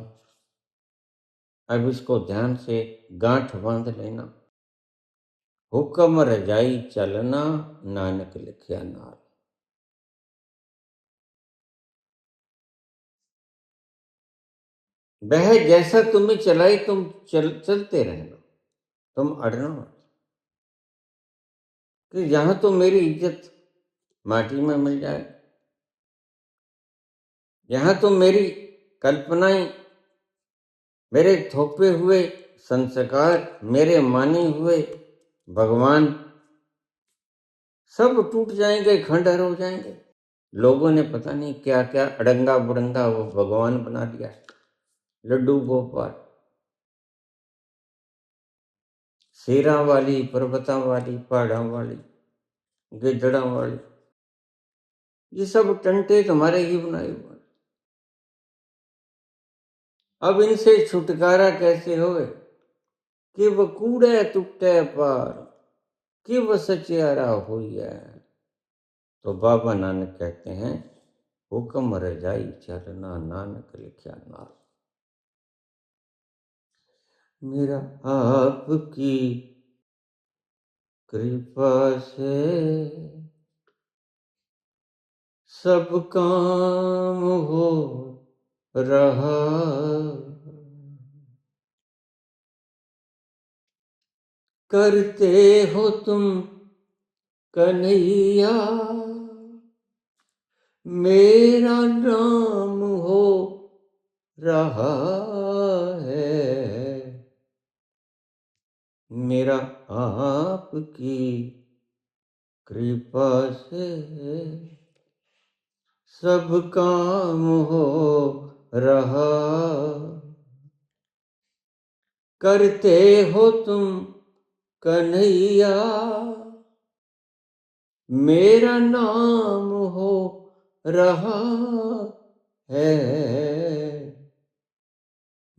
अब इसको ध्यान से गांठ बांध लेना। हुक्म रजाई चलना, नानक लिखिया नाल। वह जैसा तुम्हें चलाए तुम चलते रहना, तुम अड़ना मत। कि यहां तो मेरी इज्जत माटी में मिल जाए, यहां तो मेरी कल्पनाएं, मेरे थोपे हुए संस्कार, मेरे माने हुए भगवान सब टूट जाएंगे, खंडहर हो जाएंगे। लोगों ने पता नहीं क्या क्या अड़ंगा बुड़ंगा वो भगवान बना दिया। लड्डू गोपाल, शेरा वाली, पर्वता वाली, पहाड़ा वाली, गिद्धड़ा वाली, ये सब टंटे तुम्हारे ही बनाए हुए। अब इनसे छुटकारा कैसे होए? कि वो कूड़े टूटे पार, कि वो सचियारा हुई है। तो बाबा नानक कहते हैं हुक्म रजाई चलना, नानक लिखिया नाल। मेरा आपकी कृपा से सब काम हो रहा, करते हो तुम कन्हैया, मेरा नाम हो रहा है। मेरा आपकी कृपा से सब काम हो रहा, करते हो तुम कन्हैया, मेरा नाम हो रहा है।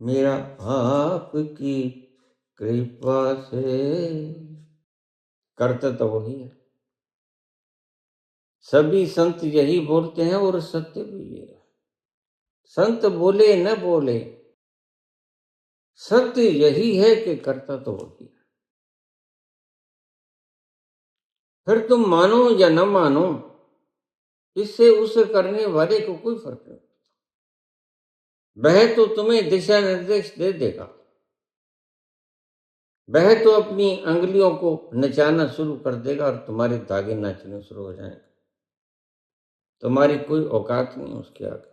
मेरा आपकी कृपा से, करता तो वही है। सभी संत यही बोलते हैं और सत्य भी ये है। संत बोले न बोले, सत्य यही है कि करता तो वही है। फिर तुम मानो या न मानो, इससे उस करने वाले को कोई फर्क नहीं। वह तो तुम्हें दिशा निर्देश दे देगा। वह तो अपनी अंगुलियों को नचाना शुरू कर देगा और तुम्हारे धागे नाचने शुरू हो जाएंगे। तुम्हारी कोई औकात नहीं उसके आगे।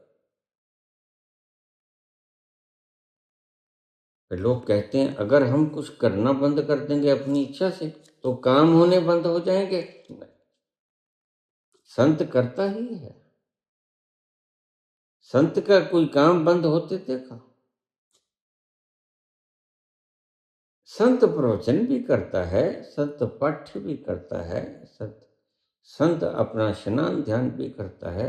फिर लोग कहते हैं अगर हम कुछ करना बंद कर देंगे अपनी इच्छा से तो काम होने बंद हो जाएंगे। संत करता ही है। संत का कोई काम बंद होते देखा? संत प्रवचन भी करता है, संत पाठ्य भी करता है, संत संत अपना स्नान ध्यान भी करता है।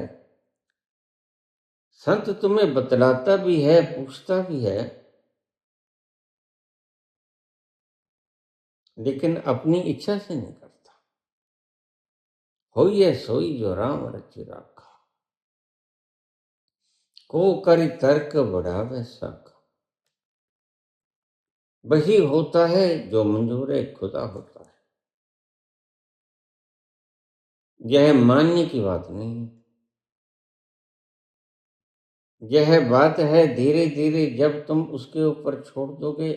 संत तुम्हें बतलाता भी है, पूछता भी है, लेकिन अपनी इच्छा से नहीं करता। होइए सोई जो राम रचि राखा, को करि तर्क बढ़ावे साखा। वही होता है जो मंजूर खुदा होता है। यह मानने की बात नहीं, यह बात है धीरे धीरे जब तुम उसके ऊपर छोड़ दोगे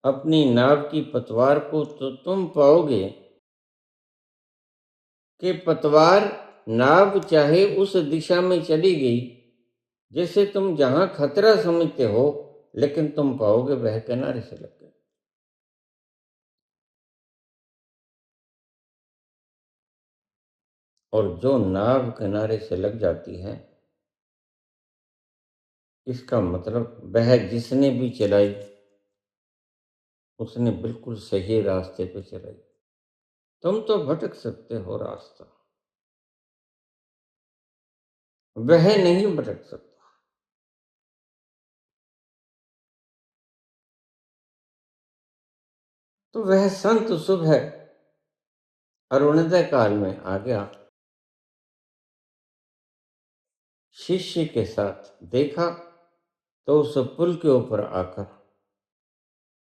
अपनी नाव की पतवार को तो तुम पाओगे कि पतवार नाव चाहे उस दिशा में चली गई जैसे तुम जहां खतरा समझते हो, लेकिन तुम पाओगे वह किनारे से लग गई। और जो नाव किनारे से लग जाती है, इसका मतलब वह जिसने भी चलाई उसने बिल्कुल सही रास्ते पे चलाई। तुम तो भटक सकते हो रास्ता, वह नहीं भटक सकता। तो वह संत सुबह अरुणोदय काल में आ गया, शिष्य के साथ देखा तो उस पुल के ऊपर आकर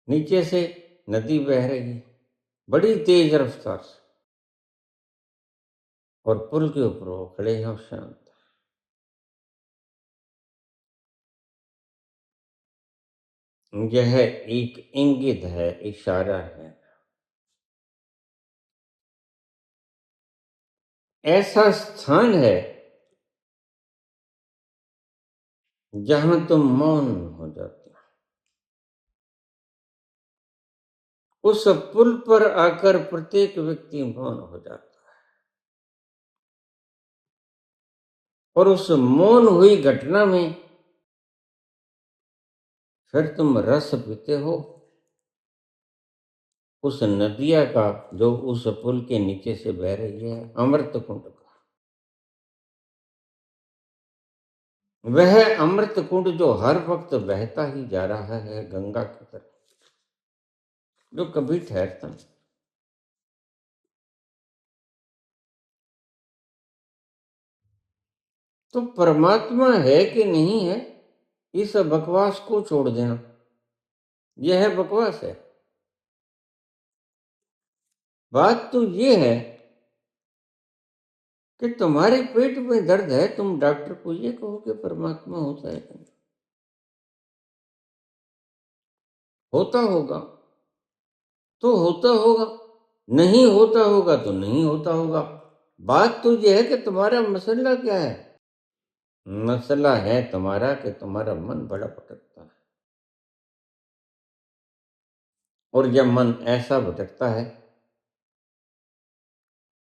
नीचे से नदी बह रही है बड़ी तेज रफ्तार से, और पुल के ऊपर वो खड़े हैं और शांत। यह एक इंगित है, इशारा है। ऐसा स्थान है जहां तुम मौन हो जाते हो। उस पुल पर आकर प्रत्येक व्यक्ति मौन हो जाता है, और उस मौन हुई घटना में फिर तुम रस पीते हो उस नदिया का जो उस पुल के नीचे से बह रही है, अमृत कुंड का। वह अमृत कुंड जो हर वक्त बहता ही जा रहा है गंगा की तरह, जो कभी ठहरता नहीं। तो परमात्मा है कि नहीं है, इस बकवास को छोड़ देना, यह बकवास है। बात तो ये है कि तुम्हारे पेट में दर्द है, तुम डॉक्टर को ये कहो कि परमात्मा होता है कि नहीं? होता होगा तो होता होगा, नहीं होता होगा तो नहीं होता होगा। बात तो यह है कि तुम्हारा मसला क्या है। मसला है तुम्हारा कि तुम्हारा मन बड़ा भटकता है, और जब मन ऐसा भटकता है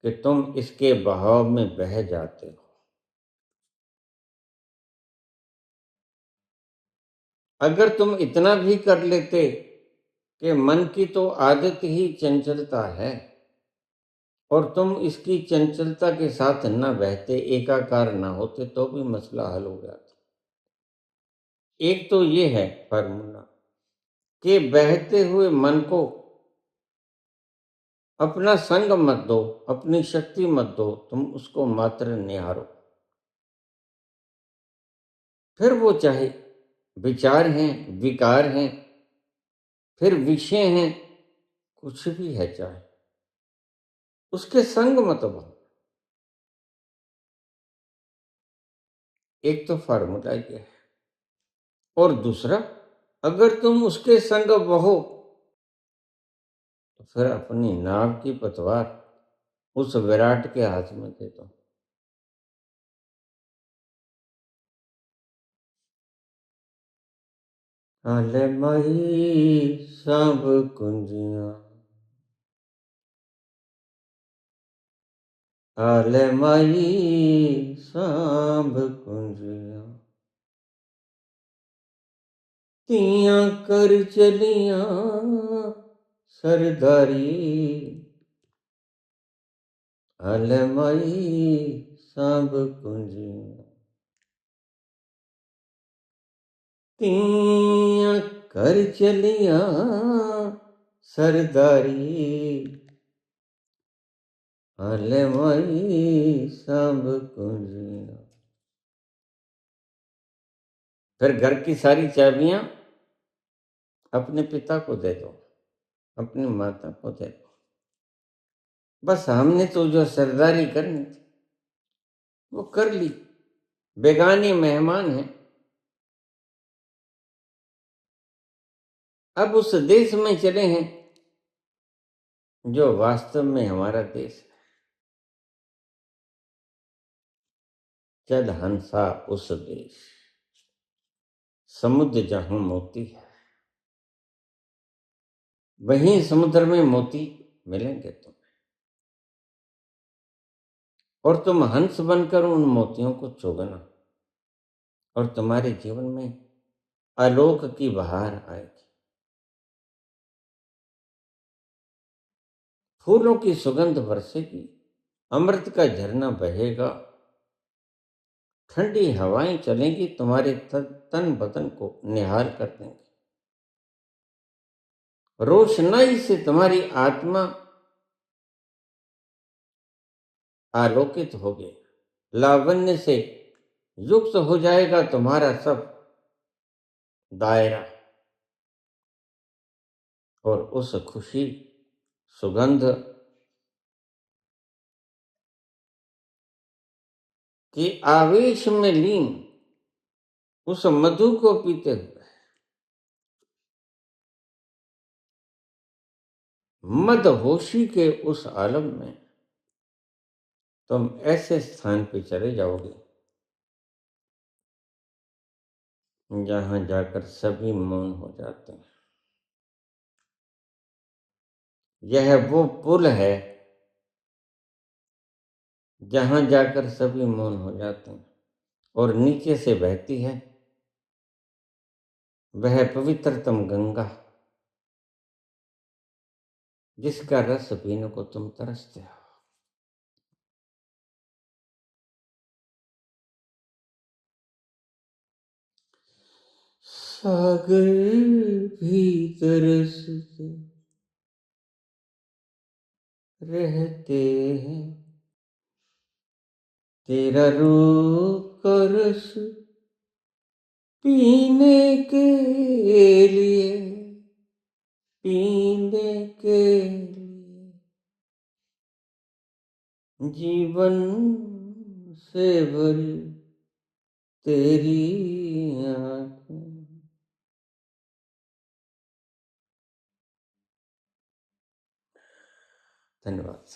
कि तुम इसके बहाव में बह जाते हो। अगर तुम इतना भी कर लेते कि मन की तो आदत ही चंचलता है, और तुम इसकी चंचलता के साथ न बहते, एकाकार न होते, तो भी मसला हल हो जाता। एक तो ये है फार्मूला कि बहते हुए मन को अपना संग मत दो, अपनी शक्ति मत दो, तुम उसको मात्र निहारो। फिर वो चाहे विचार हैं, विकार हैं, फिर विषय हैं, कुछ भी है चाहे, उसके संग मत बनो। एक तो फार्मूला ये है। और दूसरा, अगर तुम उसके संग बहो फिर अपनी नाव की पतवार उस विराट के हाथ में दे दो। आले माही सब कुंजिया, आले माही सब कुंजिया, तियां कर चलिया सरदारी, आले माही सब कुंजिया, तियां कर चलिया सरदारी, आले माही सब कुंजिया। फिर घर की सारी चाबियां अपने पिता को दे दो, अपनी माता को दे दो। बस हमने तो जो सरदारी करनी थी वो कर ली। बेगानी मेहमान हैं, अब उस देश में चले हैं जो वास्तव में हमारा देश है। चल हंसा उस देश, समुद्र जहां मोती है, वहीं समुद्र में मोती मिलेंगे तुम्हें, और तुम हंस बनकर उन मोतियों को चुगना, और तुम्हारे जीवन में आलोक की बहार आएगी। फूलों की सुगंध बरसेगी, अमृत का झरना बहेगा, ठंडी हवाएं चलेंगी, तुम्हारे तन बदन को निहाल कर देंगे। रोशनाई से तुम्हारी आत्मा आलोकित होगी, लावण्य से युक्त हो जाएगा तुम्हारा सब दायरा, और उस खुशी सुगंध के आवेश में लीन उस मधु को पीते हुए मदहोशी के उस आलम में तुम ऐसे स्थान पे चले जाओगे जहां जाकर सभी मौन हो जाते हैं। यह वो पुल है जहां जाकर सभी मौन हो जाते हैं, और नीचे से बहती है वह पवित्रतम गंगा जिसका रस पीने को तुम तरसते हो। सागर भी तरसते रहते हैं, तेरा रूप का रस पीने के लिए, पीने के लिए जीवन से भरी तेरी आंखें। धन्यवाद।